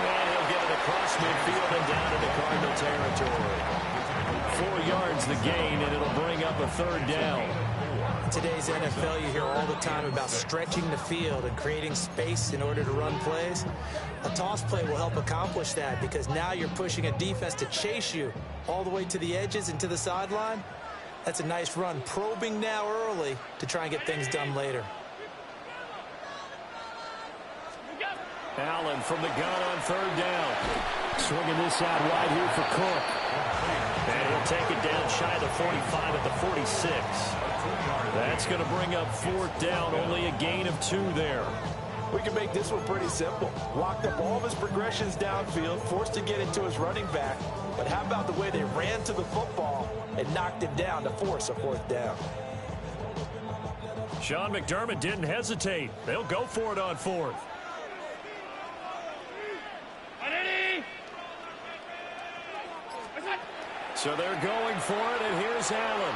And he'll get it across midfield and down into Cardinal territory. 4 yards the gain, and it'll bring up a 3rd down. In today's NFL, you hear all the time about stretching the field and creating space in order to run plays. A toss play will help accomplish that because now you're pushing a defense to chase you all the way to the edges and to the sideline. That's a nice run, probing now early to try and get things done later. Allen from the gun on 3rd down. Swinging this out wide here for Cook. And he'll take it down shy of the 45 at the 46. That's going to bring up 4th down, only a gain of 2 there. We can make this one pretty simple. Locked up all of his progressions downfield, forced to get into his running back. But how about the way they ran to the football and knocked him down to force a 4th down? Sean McDermott didn't hesitate. They'll go for it on 4th. So they're going for it, and here's Allen.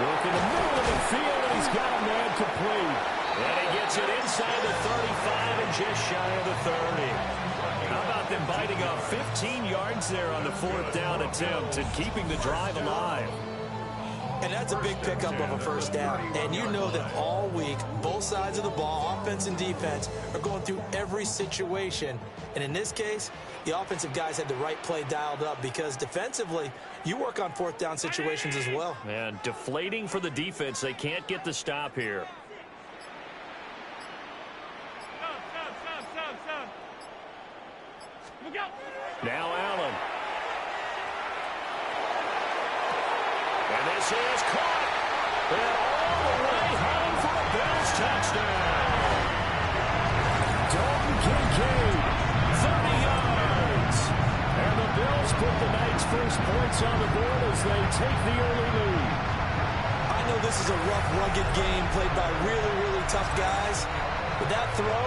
Work in the middle of the field, and he's got a man complete. And he gets it inside the 35 and just shy of the 30. How about them biting off 15 yards there on the 4th down attempt and keeping the drive alive? And that's a big pickup of a first down. And you know that all week, both sides of the ball, offense and defense, are going through every situation. And in this case, the offensive guys had the right play dialed up because defensively, you work on 4th down situations as well. And deflating for the defense. They can't get the stop here. Now Allen. And this is caught. And all the way home for a Bills touchdown. Dalton Kincaid, 30 yards. And the Bills put the night's first points on the board as they take the early lead. I know this is a rough, rugged game played by really, really tough guys. But that throw,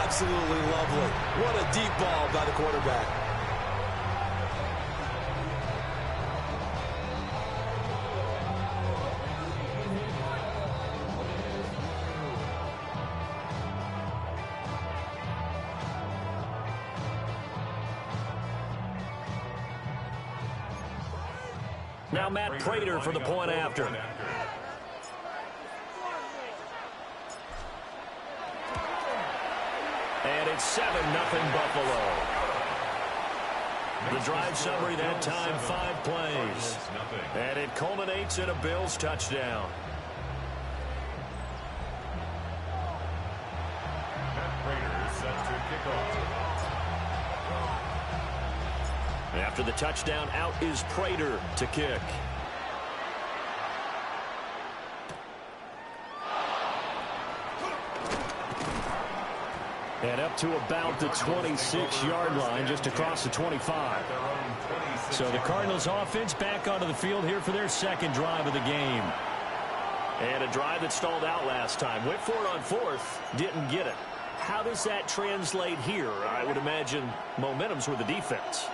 absolutely lovely. What a deep ball by the quarterback. Now Matt Prater for the point after. And it's 7-0 Buffalo. The drive summary that time, 5 plays. And it culminates in a Bills touchdown. Matt Prater is set to kick off. After the touchdown, out is Prater to kick. And up to about the 26-yard line, just across the 25. So the Cardinals offense back onto the field here for their second drive of the game. And a drive that stalled out last time. Went for it on 4th, didn't get it. How does that translate here? I would imagine momentum's with the defense.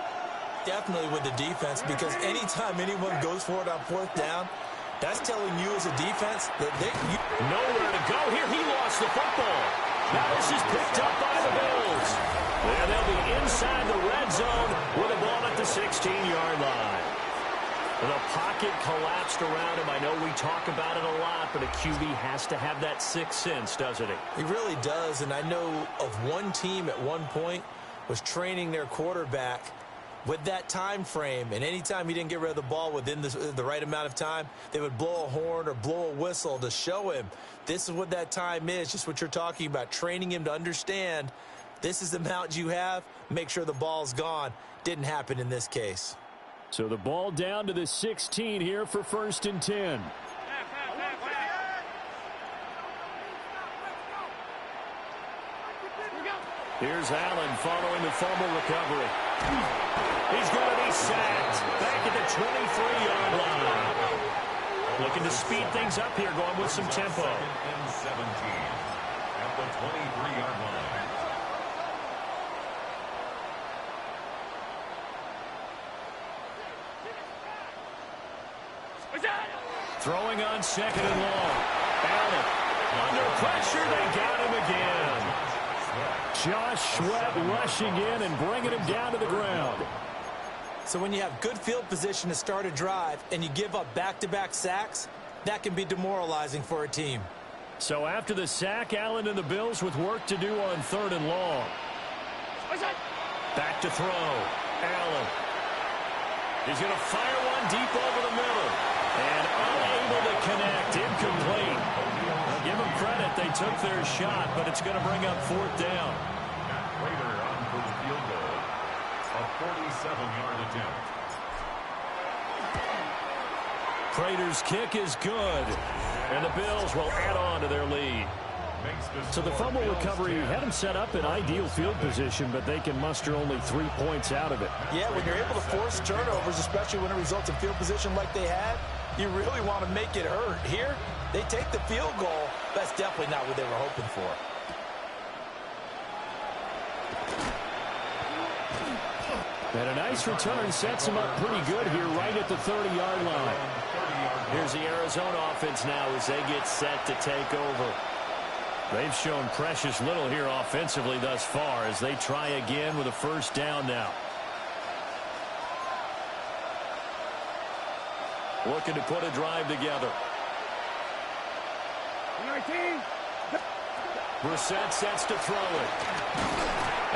Definitely with the defense, because anytime anyone goes for it on 4th down, that's telling you as a defense that nowhere to go here. He lost the football. Now this is picked up by the Bills. And they'll be inside the red zone with a ball at the 16-yard line. The pocket collapsed around him. I know we talk about it a lot, but a QB has to have that sixth sense, doesn't he? He really does, and I know of one team at one point was training their quarterback with that time frame, and anytime he didn't get rid of the ball within the right amount of time, they would blow a horn or blow a whistle to show him this is what that time is, just what you're talking about, training him to understand this is the amount you have, make sure the ball's gone. Didn't happen in this case. So the ball down to the 16 here for 1st and 10. Here's Allen following the fumble recovery. He's going to be sacked back at the 23-yard line. Looking to speed things up here, going with some tempo. 2nd and 17 at the 23-yard line. Throwing on 2nd and long. Allen under pressure. They got him again. Josh Sweat rushing in and bringing him down to the ground. So when you have good field position to start a drive and you give up back-to-back sacks, that can be demoralizing for a team. So after the sack, Allen and the Bills with work to do on 3rd and long. Back to throw. Allen. He's going to fire one deep over the middle. And unable to connect. Incomplete. I'll give them credit. They took their shot, but it's going to bring up 4th down. Matt Prater on for the field goal. A 47-yard attempt. Prater's kick is good. And the Bills will add on to their lead. So the fumble recovery had them set up in ideal field position, but they can muster only 3 points out of it. Yeah, when you're able to force turnovers, especially when it results in field position like they had, you really want to make it hurt. Here, they take the field goal. That's definitely not what they were hoping for. And a nice return sets him up pretty good here right at the 30-yard line. Here's the Arizona offense now as they get set to take over. They've shown precious little here offensively thus far as they try again with a first down now. Looking to put a drive together. 19. Brissett sets to throw it.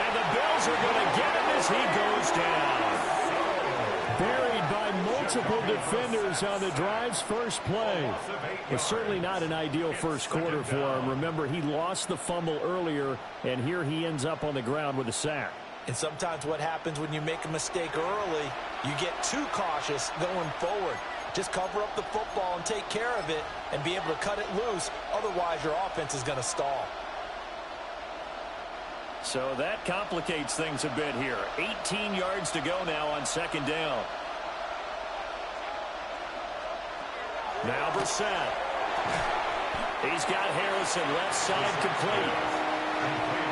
And the Bills are going to get him as he goes down. Buried by multiple defenders on the drive's first play. It's certainly not an ideal first quarter for him. Remember, he lost the fumble earlier, and here he ends up on the ground with a sack. And sometimes what happens when you make a mistake early, you get too cautious going forward. Just cover up the football and take care of it and be able to cut it loose. Otherwise, your offense is going to stall. So that complicates things a bit here. 18 yards to go now on second down. Now Brissett. He's got Harrison left side complete.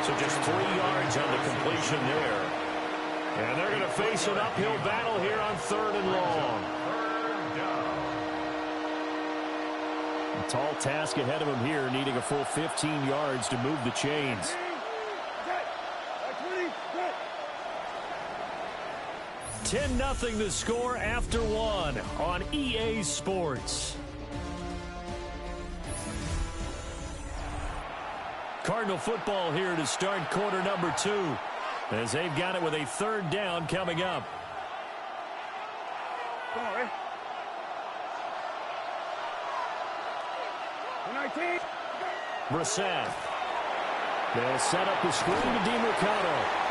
So just 3 yards on the completion there. And they're going to face an uphill battle here on 3rd and long. A tall task ahead of him here, needing a full 15 yards to move the chains. 10-0 the score after 1 on EA Sports. Cardinal football here to start quarter number 2 as they've got it with a 3rd down coming up. Come on, Ray. 19. Brissett. They'll set up the screen to DeMercado.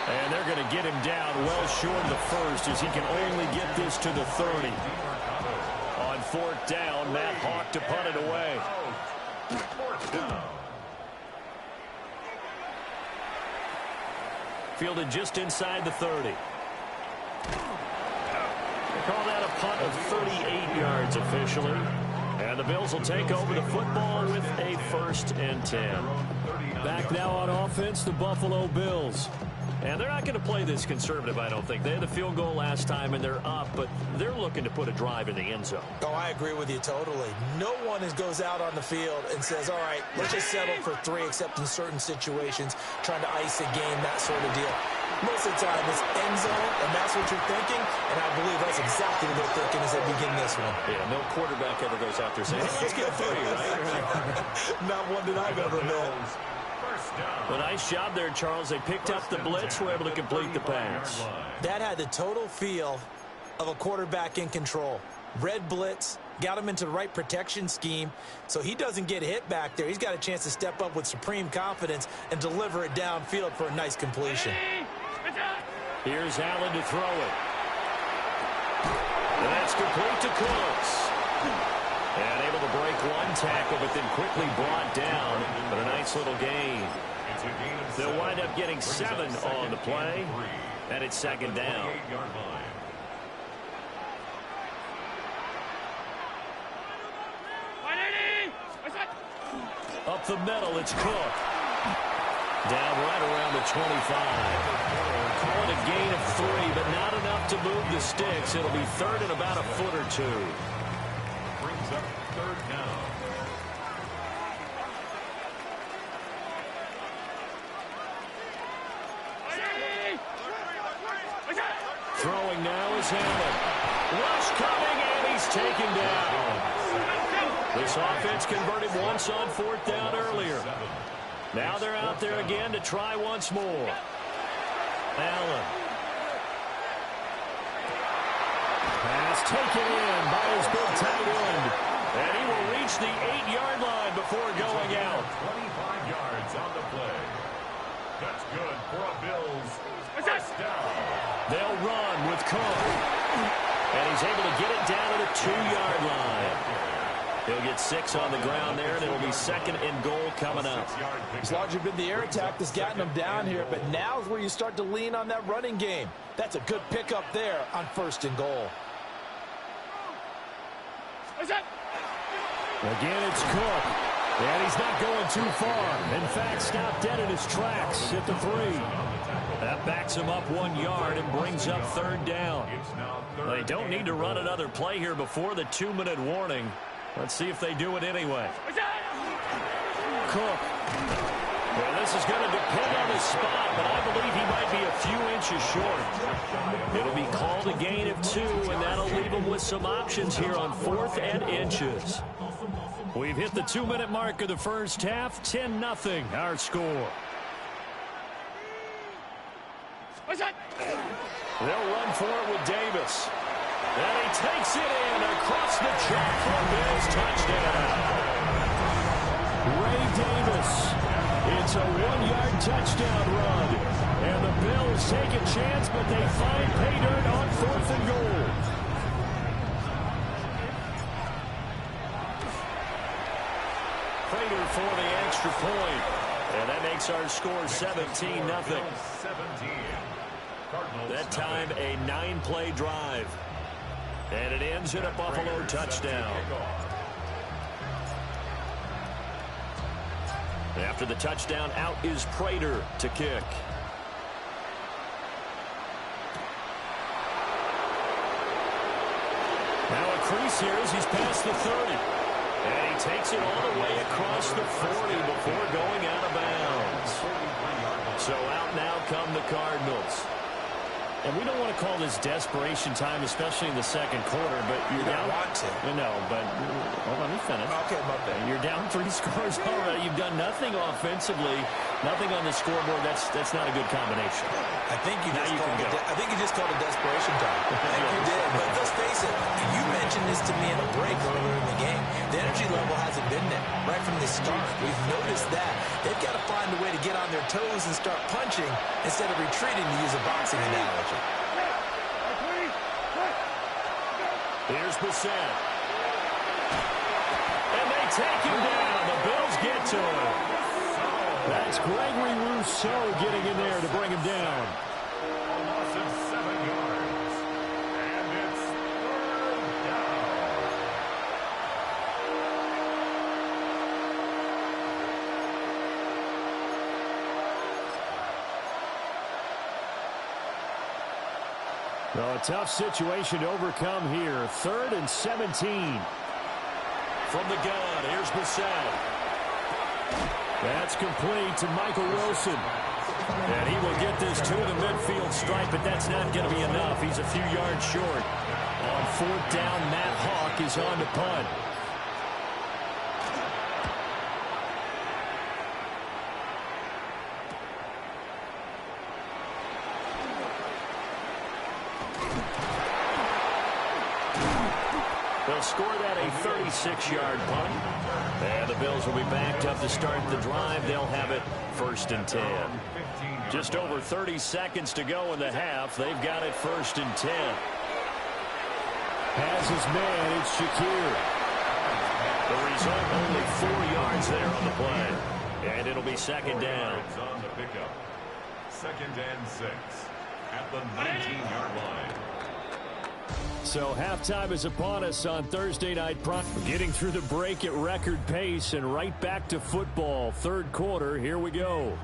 And they're going to get him down well short of the first as he can only get this to the 30. On 4th down, Matt Hawk to punt it away. 4th down. Fielded just inside the 30. They call that a punt of 38 yards officially. And the Bills will take over the football with a 1st and 10. Back now on offense, the Buffalo Bills. And they're not going to play this conservative, I don't think. They had a field goal last time, and they're up, but they're looking to put a drive in the end zone. Oh, I agree with you totally. No one goes out on the field and says, all right, let's just settle for 3, except in certain situations, trying to ice a game, that sort of deal. Most of the time, it's end zone, and that's what you're thinking, and I believe that's exactly what they're thinking as they begin this one. Yeah, no quarterback ever goes out there saying, hey, let's get 3, right? Not one that I've ever known. A nice job there, Charles. They picked up the blitz, were able to complete the pass. That had the total feel of a quarterback in control. Red blitz, got him into the right protection scheme, so he doesn't get hit back there. He's got a chance to step up with supreme confidence and deliver it downfield for a nice completion. Here's Allen to throw it. That's complete to Cooks. And able to break one tackle, but then quickly brought down. But a nice little gain. They'll wind up getting 7 on the play. And it's 2nd down. Up the middle, it's Cook. Down right around the 25. Call it a gain of 3, but not enough to move the sticks. It'll be 3rd and about a foot or 2. Brings up 3rd down. Throwing now is Allen. Rush coming, and he's taken down. This offense converted once on 4th down earlier. Now they're out there again to try once more. Allen. Pass taken in by his big tight end. And he will reach the 8-yard line before going out. 25 yards on the play. That's good for a Bills first down. They'll run with Cook. And he's able to get it down to the 2-yard line. He'll get 6 on the ground there, and it'll be 2nd and goal coming up. It's largely been the air attack that's gotten them down here, but now is where you start to lean on that running game. That's a good pickup there on 1st and goal. Again, it's Cook. And he's not going too far. In fact, stopped dead in his tracks at the 3. That backs him up 1 yard and brings up 3rd down. They don't need to run another play here before the 2-minute warning. Let's see if they do it anyway. Cook. Well, this is going to depend on his spot, but I believe he might be a few inches short. It'll be called a gain of 2, and that'll leave him with some options here on 4th and inches. We've hit the 2-minute mark of the first half. 10-0 our score. They'll run for it with Davis. And he takes it in across the track for a Bills touchdown. Ray Davis. It's a 1-yard touchdown run. And the Bills take a chance, but they find pay dirt on 4th and goal. Prater for the extra point. And that makes our score 17-0. That time a 9-play drive. And it ends in a Buffalo touchdown. After the touchdown, out is Prater to kick. Now a crease here as he's past the 30. And he takes it all the way across the 40 before going out of bounds. So out now come the Cardinals. And we don't want to call this desperation time, especially in the second quarter, but you're down. Want to. No, but hold on, let me finish. Okay, my bad. You're down 3 scores already. You've done nothing offensively, nothing on the scoreboard. That's not a good combination. I think you just called it desperation time. I think you did. But let's face it, you mentioned this to me in a break earlier in the game. The energy level hasn't been there right from the start. We've noticed that. They've got to find a way to get on their toes and start punching instead of retreating, to use a boxing analogy. Here's Bissett. And they take him down. The Bills get to him. That's Gregory Rousseau getting in there to bring him down. Loss of 7 yards. And it's 3rd down. A tough situation to overcome here. 3rd and 17. From the gun, here's Bissett. That's complete to Michael Wilson. And he will get this to the midfield stripe, but that's not going to be enough. He's a few yards short. On 4th down, Matt Hawk is on to punt. They'll score that a 36-yard punt. And the Bills will be backed up to start the drive. They'll have it 1st and 10. Just over 30 seconds to go in the half. They've got it 1st and 10. Has his man, it's Shakir. The result, only 4 yards there on the play. And it'll be 2nd down. On the pickup. 2nd and 6 at the 19-yard line. So halftime is upon us on Thursday Night Prime. Getting through the break at record pace and right back to football. 3rd quarter, here we go.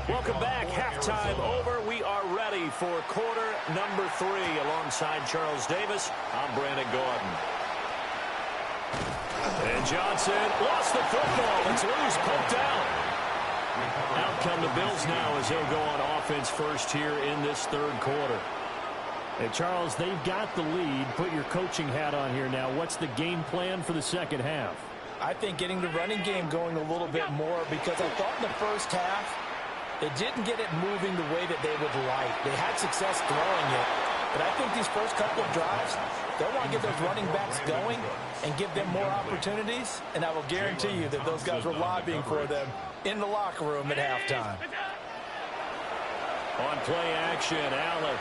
Welcome back. Halftime over. We are ready for quarter number 3. Alongside Charles Davis, I'm Brandon Gordon. And Johnson lost the football. It's loose, poked out. Out come the Bills now as they'll go on offense first here in this 3rd quarter. Hey, Charles, they've got the lead. Put your coaching hat on here now. What's the game plan for the second half? I think getting the running game going a little bit more, because I thought in the first half they didn't get it moving the way that they would like. They had success throwing it, but I think these first couple of drives, they'll want to get those running backs going and give them more opportunities, and I will guarantee you that those guys were lobbying for them in the locker room at halftime. On play action, Allen.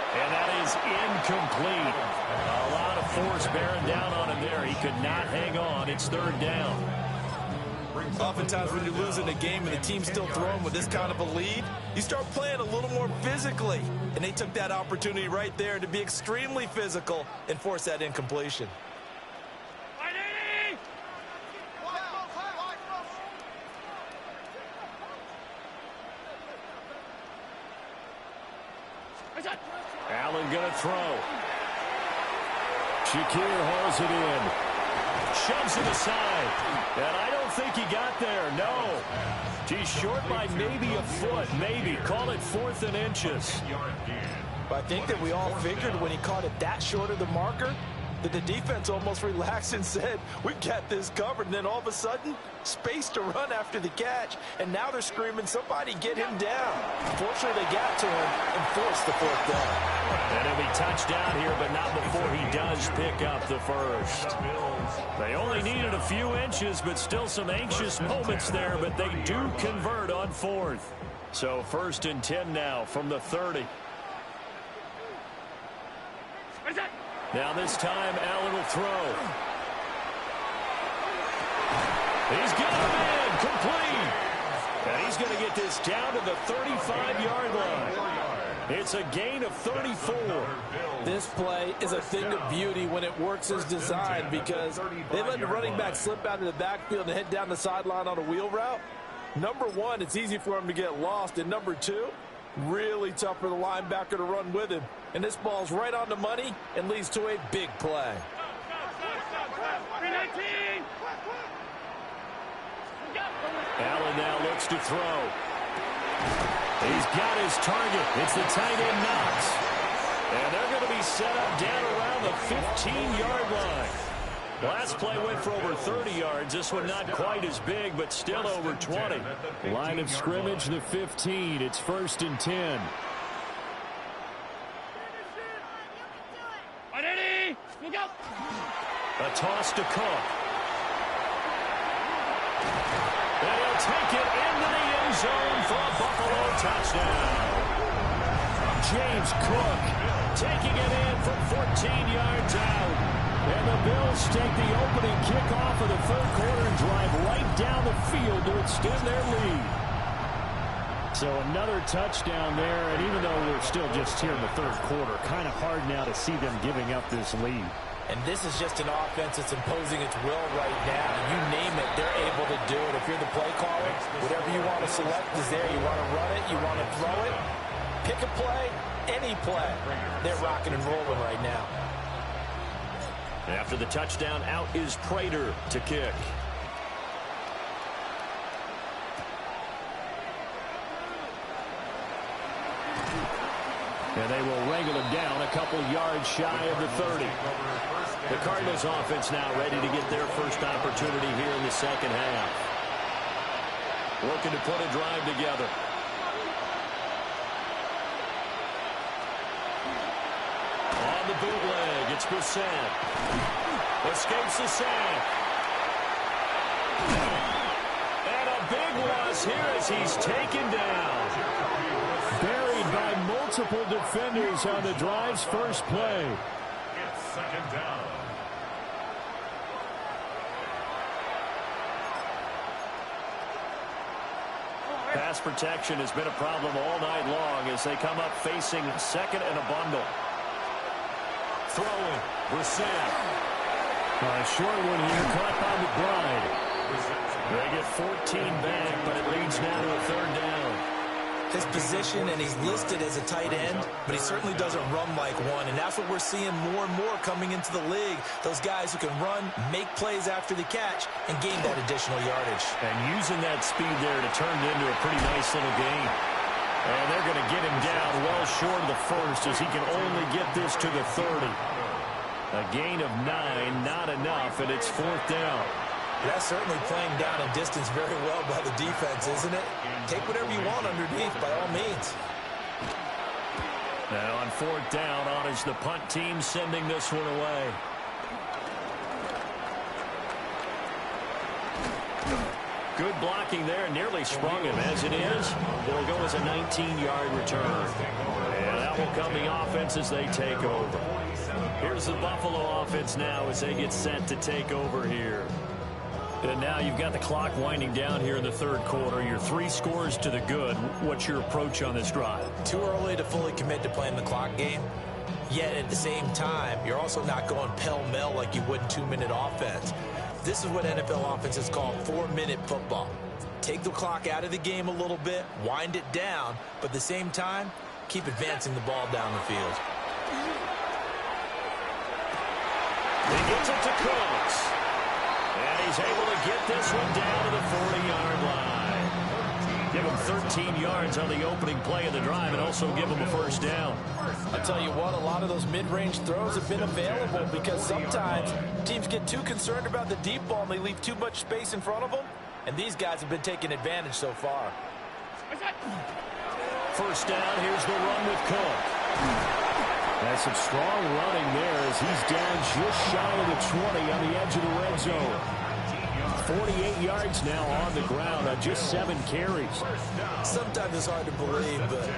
And that is incomplete. A lot of force bearing down on him there. He could not hang on. It's 3rd down. Oftentimes when you're losing a game and the team's still throwing with this kind of a lead, you start playing a little more physically. And they took that opportunity right there to be extremely physical and force that incompletion. Allen going to throw. Shakir hauls it in. Shoves it aside. And I don't think he got there. No. He's short by maybe a foot. Maybe. Call it 4th and inches. But I think that we all figured when he caught it that short of the marker that the defense almost relaxed and said, we got this covered. And then all of a sudden, space to run after the catch. And now they're screaming, somebody get him down. Fortunately, they got to him and forced the 4th down. And he'll be touchdown here, but not before he does pick up the first. They only needed a few inches, but still some anxious moments there, but they do convert on 4th. So 1st and 10 now from the 30. Now this time, Allen will throw. He's got him in, complete. And he's going to get this down to the 35-yard line. It's a gain of 34. This play is a thing of beauty when it works as designed because they let the running back slip out of the backfield and head down the sideline on a wheel route. Number one, it's easy for him to get lost. And number two, really tough for the linebacker to run with him. And this ball's right on the money and leads to a big play. Allen now looks to throw. He's got his target. It's the tight end Knox. And they're going to be set up down around the 15-yard line. Last play went for over 30 yards. This one not quite as big, but still over 20. Line of scrimmage, the 15. It's 1st and 10. A toss to Cook. And he'll take it into the end zone for a Buffalo touchdown. James Cook taking it in from 14 yards out. And the Bills take the opening kickoff of the 3rd quarter and drive right down the field to extend their lead. So another touchdown there, and even though we're still just here in the 3rd quarter, kind of hard now to see them giving up this lead. And this is just an offense that's imposing its will right now. You name it, they're able to do it. If you're the play caller, whatever you want to select is there. You want to run it, you want to throw it, pick a play, any play. They're rocking and rolling right now. After the touchdown, out is Prater to kick. And they will wrangle him down a couple yards shy of the 30. The Cardinals offense now ready to get their first opportunity here in the 2nd half. Working to put a drive together. On the bootleg, it's Brissett. Escapes the sack. And a big loss here as he's taken down. Buried by multiple defenders on the drive's first play. It's 2nd down. Pass protection has been a problem all night long as they come up facing 2nd and a bundle. Throwing, Brissett. A short one here, caught by McBride. They get 14 back, but it leads now to a 3rd down. His position, and he's listed as a tight end, but he certainly doesn't run like one, and that's what we're seeing more and more coming into the league. Those guys who can run, make plays after the catch, and gain that additional yardage. And using that speed there to turn it into a pretty nice little gain. And they're going to get him down well short of the 1st as he can only get this to the 30. A gain of 9, not enough, and it's 4th down. That's certainly playing down and distance very well by the defense, isn't it? Take whatever you want underneath, by all means. Now on 4th down, on is the punt team sending this one away. Good blocking there, nearly sprung him. As it is, it'll go as a 19-yard return. And that will come the offense as they take over. Here's the Buffalo offense now as they get set to take over here. And now you've got the clock winding down here in the 3rd quarter. Your 3 scores to the good. What's your approach on this drive? Too early to fully commit to playing the clock game. Yet at the same time, you're also not going pell-mell like you would in 2-minute offense. This is what NFL offenses call 4-minute football. Take the clock out of the game a little bit, wind it down, but at the same time, keep advancing the ball down the field. He gets it to Cooks. And he's able to get this one down to the 40-yard line. Give him 13 yards on the opening play of the drive and also give him a first down. I tell you what, a lot of those mid-range throws have been available because sometimes teams get too concerned about the deep ball and they leave too much space in front of them. And these guys have been taking advantage so far. First down, here's the run with Cook. That's some strong running there as he's down just shy of the 20 on the edge of the red zone. 48 yards now on the ground on just 7 carries. Sometimes it's hard to believe, but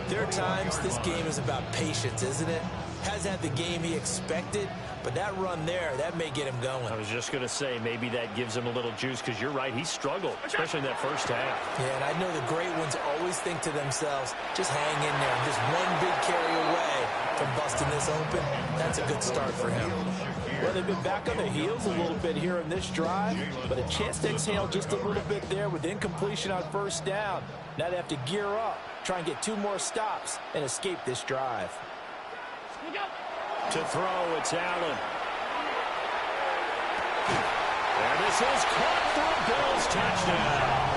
there are times this game is about patience, isn't it? Has had the game he expected, but that run there, that may get him going. I was just going to say, maybe that gives him a little juice because you're right, he struggled, especially in that first half. Yeah, and I know the great ones always think to themselves, just hang in there. I'm just one big carry away from busting this open. That's a good start for him. Well, they've been back on their heels a little bit here in this drive, but a chance to exhale just a little bit there with incompletion on first down. Now they have to gear up, try and get 2 more stops, and escape this drive. To throw, it's Allen. And this is caught for a Bills touchdown.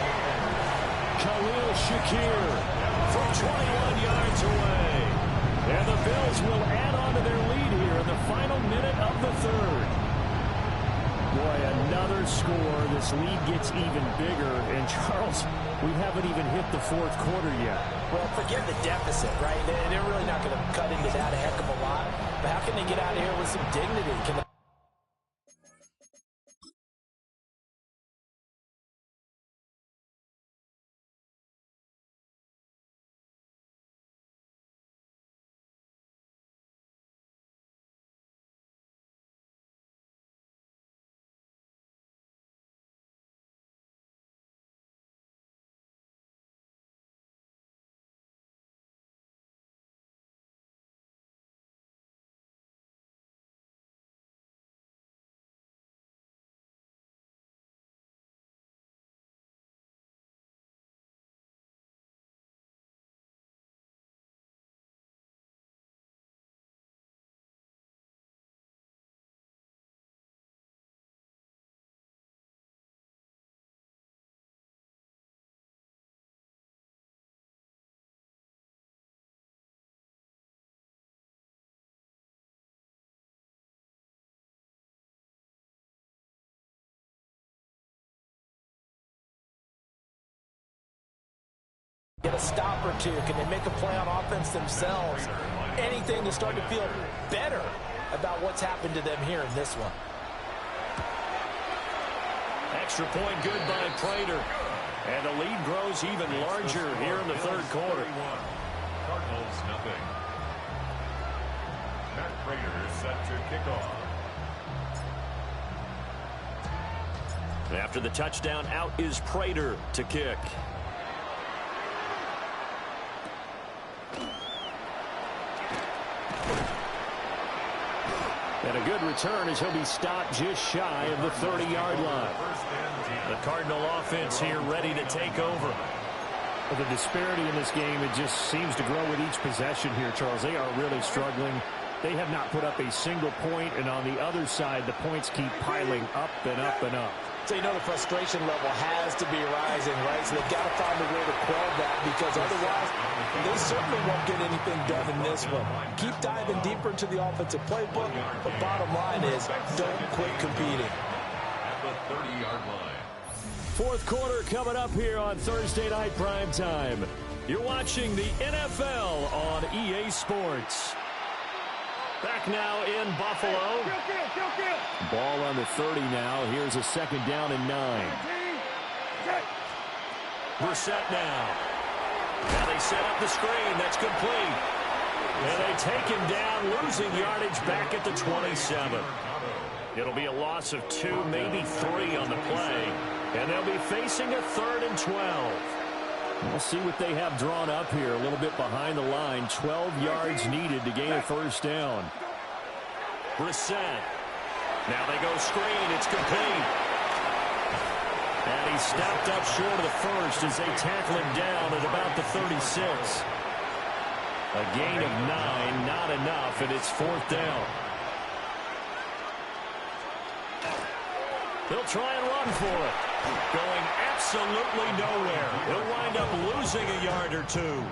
Khalil Shakir from 21 yards away. And the Bills will add on to their lead here in the final minute of the third. Boy, another score. This lead gets even bigger. And, Charles, we haven't even hit the fourth quarter yet. Well, forget the deficit, right? They're really not going to cut into that a heck of a lot. But how can they get out of here with some dignity? Can they get a stop or two? Can they make a play on offense themselves? Anything to start to feel better about what's happened to them here in this one. Extra point good by Prater. And the lead grows even larger here in the third quarter. Cardinals nothing. Matt Prater set to kick off. After the touchdown, out is Prater to kick. And a good return as he'll be stopped just shy of the 30-yard line. The Cardinal offense here ready to take over. Well, the disparity in this game, it just seems to grow with each possession here, Charles. They are really struggling. They have not put up a single point, and on the other side, the points keep piling up and up and up. So you know the frustration level has to be rising, right? So they've got to find a way to quell that because otherwise they certainly won't get anything done in this one. Keep diving deeper into the offensive playbook, but bottom line is don't quit competing. At the 30-yard line. Fourth quarter coming up here on Thursday Night Prime Time. You're watching the NFL on EA Sports. Back now in Buffalo. Ball on the 30 now. Here's a second down and 9. Brissett now. Now they set up the screen. That's complete. And they take him down, losing yardage back at the 27. It'll be a loss of 2, maybe 3 on the play. And they'll be facing a 3rd and 12. We'll see what they have drawn up here. A little bit behind the line. 12 yards needed to gain a first down. Brissett. Now they go screen. It's complete. And he stepped up short of the first as they tackle him down at about the 36. A gain of 9, not enough, and it's 4th down. He'll try and run for it. Going absolutely nowhere. He'll wind up losing a yard or 2.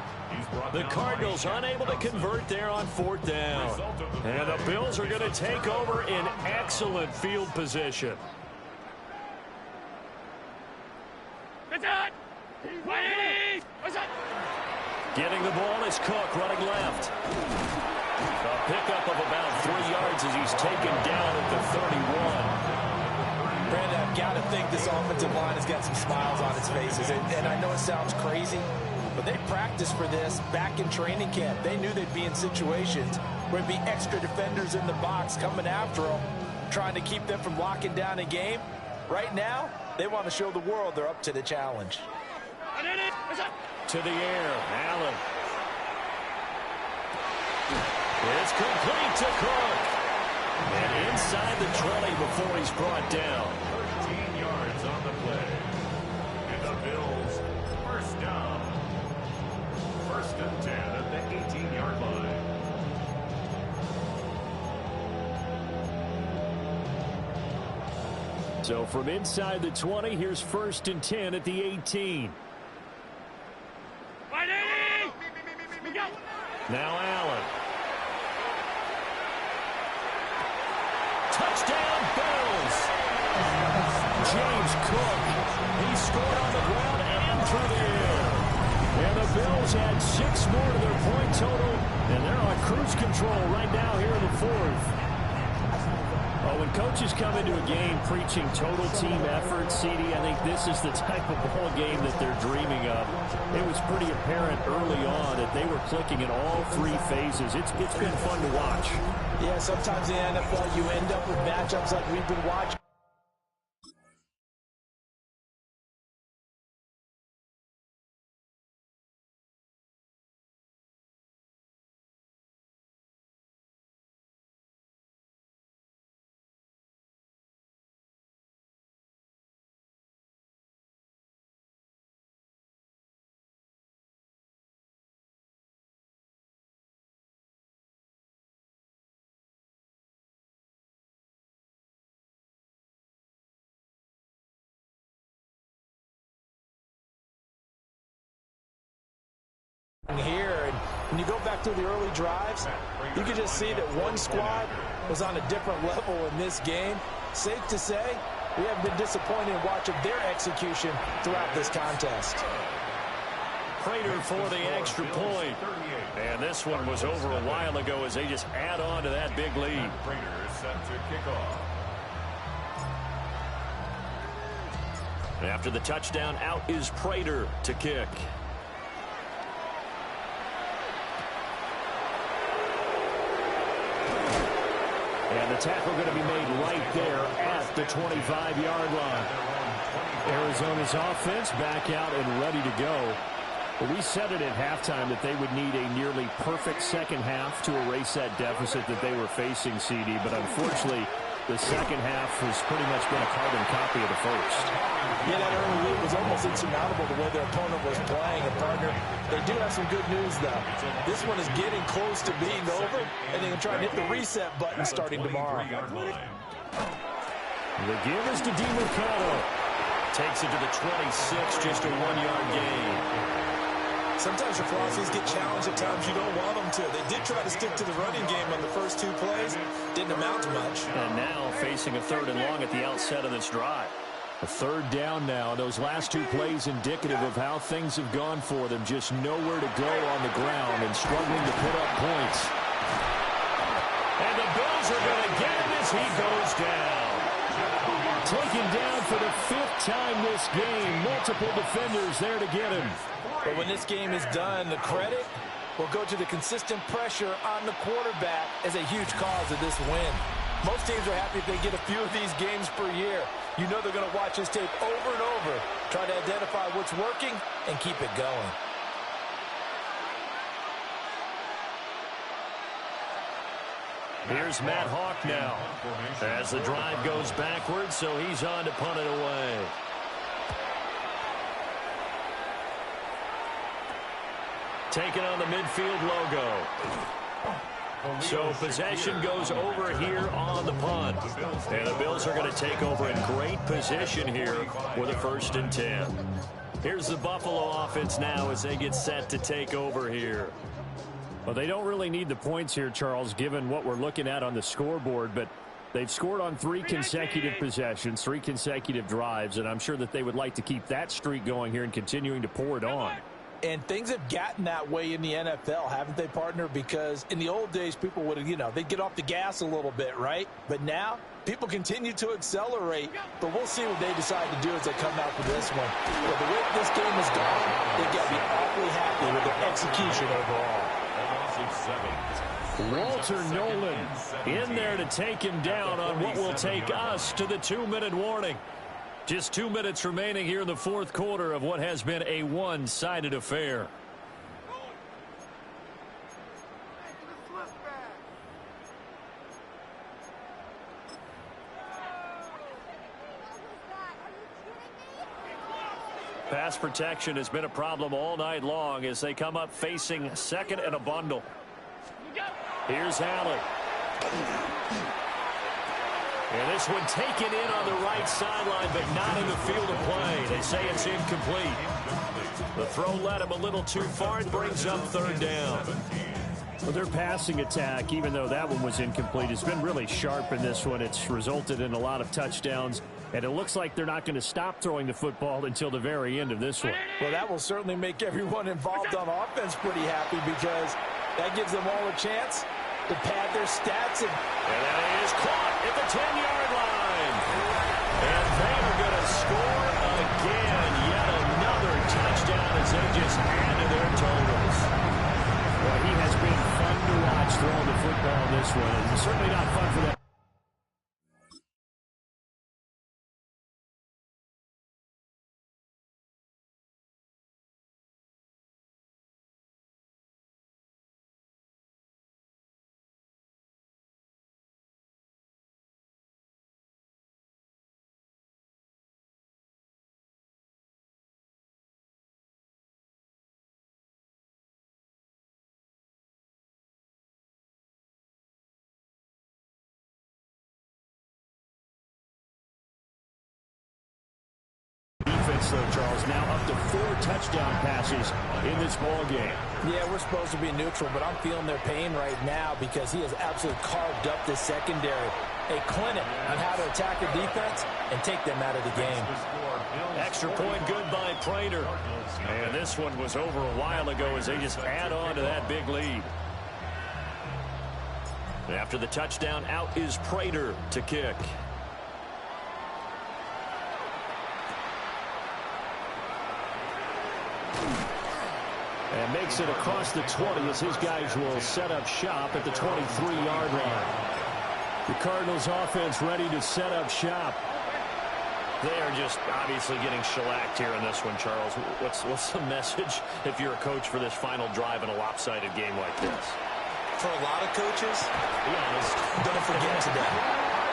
The Cardinals unable to convert there on 4th down. And the Bills are going to take over in excellent field position. Getting the ball is Cook running left. A pickup of about 3 yards as he's taken down at the 31. Brandon, I've got to think this offensive line has got some smiles on its faces. And I know it sounds crazy, but they practiced for this back in training camp. They knew they'd be in situations where there'd be extra defenders in the box coming after them, trying to keep them from locking down a game. Right now, they want to show the world they're up to the challenge. To the air, Allen. It's complete to Cook. And inside the 20 before he's brought down. 13 yards on the play. And the Bills, first down. 1st and 10 at the 18-yard line. So from inside the 20, here's 1st and 10 at the 18. Now Allen. Touchdown, Bills. James Cook. He scored on the ground and through the air. And the Bills add 6 more to their point total, and they're on cruise control right now here in the 4th. Well, when coaches come into a game preaching total team effort, CD, I think this is the type of ball game that they're dreaming of. It was pretty apparent early on that they were clicking in all 3 phases. It's been fun to watch. Yeah, sometimes in the NFL you end up with matchups like we've been watching. Here, and when you go back to the early drives, you can just see that one squad was on a different level in this game. Safe to say, we haven't been disappointed in watching their execution throughout this contest. Prater for the extra point. And this one was over a while ago as they just add on to that big lead. Prater set to kick off. After the touchdown, out is Prater to kick. And the tackle going to be made right there at the 25-yard line. Arizona's offense back out and ready to go. Well, we said it at halftime that they would need a nearly perfect second half to erase that deficit that they were facing, CD. But unfortunately, the second half has pretty much been a carbon copy of the first. Yeah, that early lead was almost insurmountable the way their opponent was playing. And, partner, they do have some good news, though. This one is getting close to being over, and they can try and hit the reset button starting tomorrow. The give is to DiMercato. Takes it to the 26, just a 1-yard gain. Sometimes your philosophies get challenged at times you don't want them to. They did try to stick to the running game on the first 2 plays. Didn't amount to much. And now facing a 3rd and long at the outset of this drive. A 3rd down now. Those last 2 plays indicative of how things have gone for them. Just nowhere to go on the ground and struggling to put up points. And the Bills are going to get him as he goes down. Taken down for the 5th time this game. Multiple defenders there to get him. But when this game is done, the credit will go to the consistent pressure on the quarterback as a huge cause of this win. Most teams are happy if they get a few of these games per year. You know they're going to watch this tape over and over, try to identify what's working, and keep it going. Here's Matt Hawk now as the drive goes backwards, so he's on to punt it away. taking on the midfield logo. So possession goes over here on the punt. And the Bills are going to take over in great position here with a 1st and 10. Here's the Buffalo offense now as they get set to take over here. Well, they don't really need the points here, Charles, given what we're looking at on the scoreboard, but they've scored on 3 consecutive possessions, 3 consecutive drives, and I'm sure that they would like to keep that streak going here and continuing to pour it on. And things have gotten that way in the NFL, haven't they, partner? Because in the old days, people would, they'd get off the gas a little bit, right? But now, people continue to accelerate. But we'll see what they decide to do as they come out for this one. But the way this game has gone, they've got to be awfully happy with their execution overall. Walter Nolan in there to take him down on what will take us to the 2-minute warning. Just 2 minutes remaining here in the 4th quarter of what has been a one-sided affair. Pass protection has been a problem all night long as they come up facing 2nd and a bundle. Here's Allen. And this one taken in on the right sideline, but not in the field of play. They say it's incomplete. The throw led him a little too far and brings up 3rd down. Well, their passing attack, even though that one was incomplete, has been really sharp in this one. It's resulted in a lot of touchdowns, and it looks like they're not going to stop throwing the football until the very end of this one. Well, that will certainly make everyone involved on offense pretty happy because that gives them all a chance to pad their stats. And that is caught at the 10-yard line. And they are going to score again. Yet another touchdown as they just add to their totals. Well, he has been fun to watch throwing the football in this one. It's certainly not fun for them. Though, Charles, now up to 4 touchdown passes in this ball game. Yeah, we're supposed to be neutral, but I'm feeling their pain right now because he has absolutely carved up the secondary. A clinic on how to attack a defense and take them out of the game. Extra point good by Prater. And this one was over a while ago as they just add on to that big lead. After the touchdown, out is Prater to kick. And makes it across the 20 as his guys will set up shop at the 23-yard line. The Cardinals offense ready to set up shop. They are just obviously getting shellacked here in this one, Charles. What's the message if you're a coach for this final drive in a lopsided game like this? For a lot of coaches, be honest, don't forget today.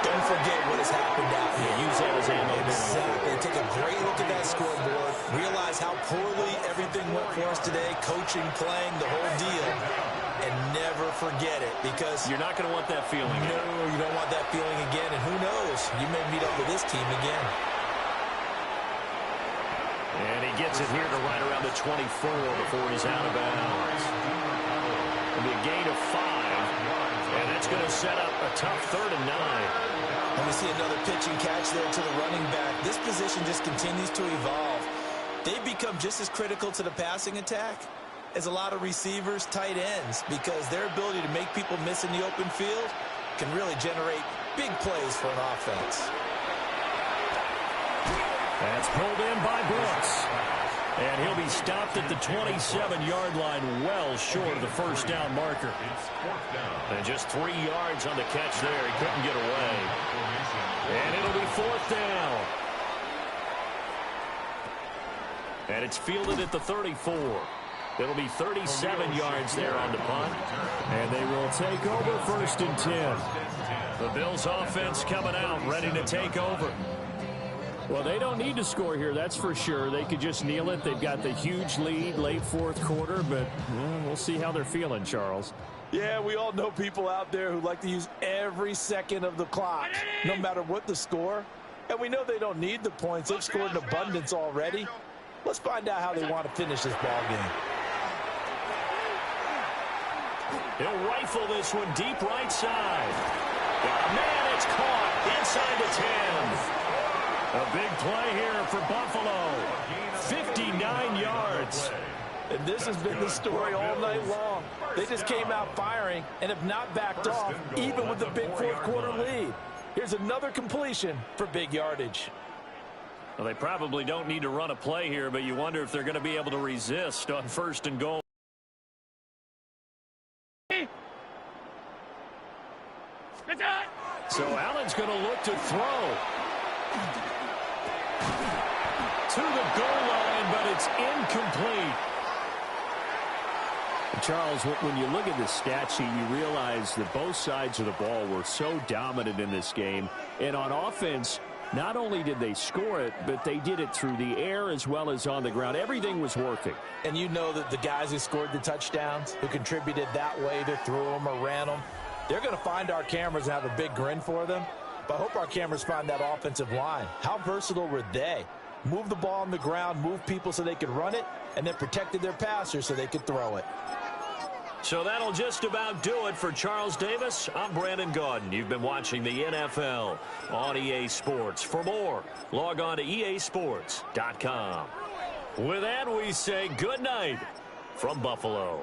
Don't forget what has happened out here. Use that as ammo. Exactly. Take a great look at that scoreboard. Realize how poorly everything went for us today. Coaching, playing, the whole deal. And never forget it because you're not going to want that feeling again. No, you don't want that feeling again. And who knows? You may meet up with this team again. And he gets it here to right around the 24 before he's out of bounds. It'll be a gain of 5. And that's going to set up a tough 3rd and 9. And we see another pitch and catch there to the running back. This position just continues to evolve. They've become just as critical to the passing attack as a lot of receivers, tight ends, because their ability to make people miss in the open field can really generate big plays for an offense. That's pulled in by Brooks. And he'll be stopped at the 27-yard line, well short of the first down marker. And just 3 yards on the catch there. He couldn't get away. And it'll be 4th down. And it's fielded at the 34. It'll be 37 yards there on the punt. And they will take over 1st and 10. The Bills offense coming out, ready to take over. Well, they don't need to score here, that's for sure. They could just kneel it. They've got the huge lead late fourth quarter, but we'll see how they're feeling, Charles. Yeah, we all know people out there who like to use every second of the clock, no matter what the score. And we know they don't need the points. They've scored in abundance already. Let's find out how they want to finish this ball game. He'll rifle this one deep right side. Man, it's caught inside the 10. A big play here for Buffalo. 59 yards. And this has been the story all night long. They just came out firing and have not backed off, even with the big fourth quarter lead. Here's another completion for big yardage. Well, they probably don't need to run a play here, but you wonder if they're going to be able to resist on first and goal. So Allen's going to look to throw. To the goal line, but it's incomplete. Charles, when you look at the stat sheet, you realize that both sides of the ball were so dominant in this game. And on offense, not only did they score it, but they did it through the air as well as on the ground. Everything was working. And you know that the guys who scored the touchdowns, who contributed that way, either threw them or ran them, they're going to find our cameras and have a big grin for them. But I hope our cameras find that offensive line. How versatile were they? Moved the ball on the ground, moved people so they could run it, and then protected their passers so they could throw it. So that'll just about do it for Charles Davis. I'm Brandon Gaudin. You've been watching the NFL on EA Sports. For more, log on to easports.com. With that, we say good night from Buffalo.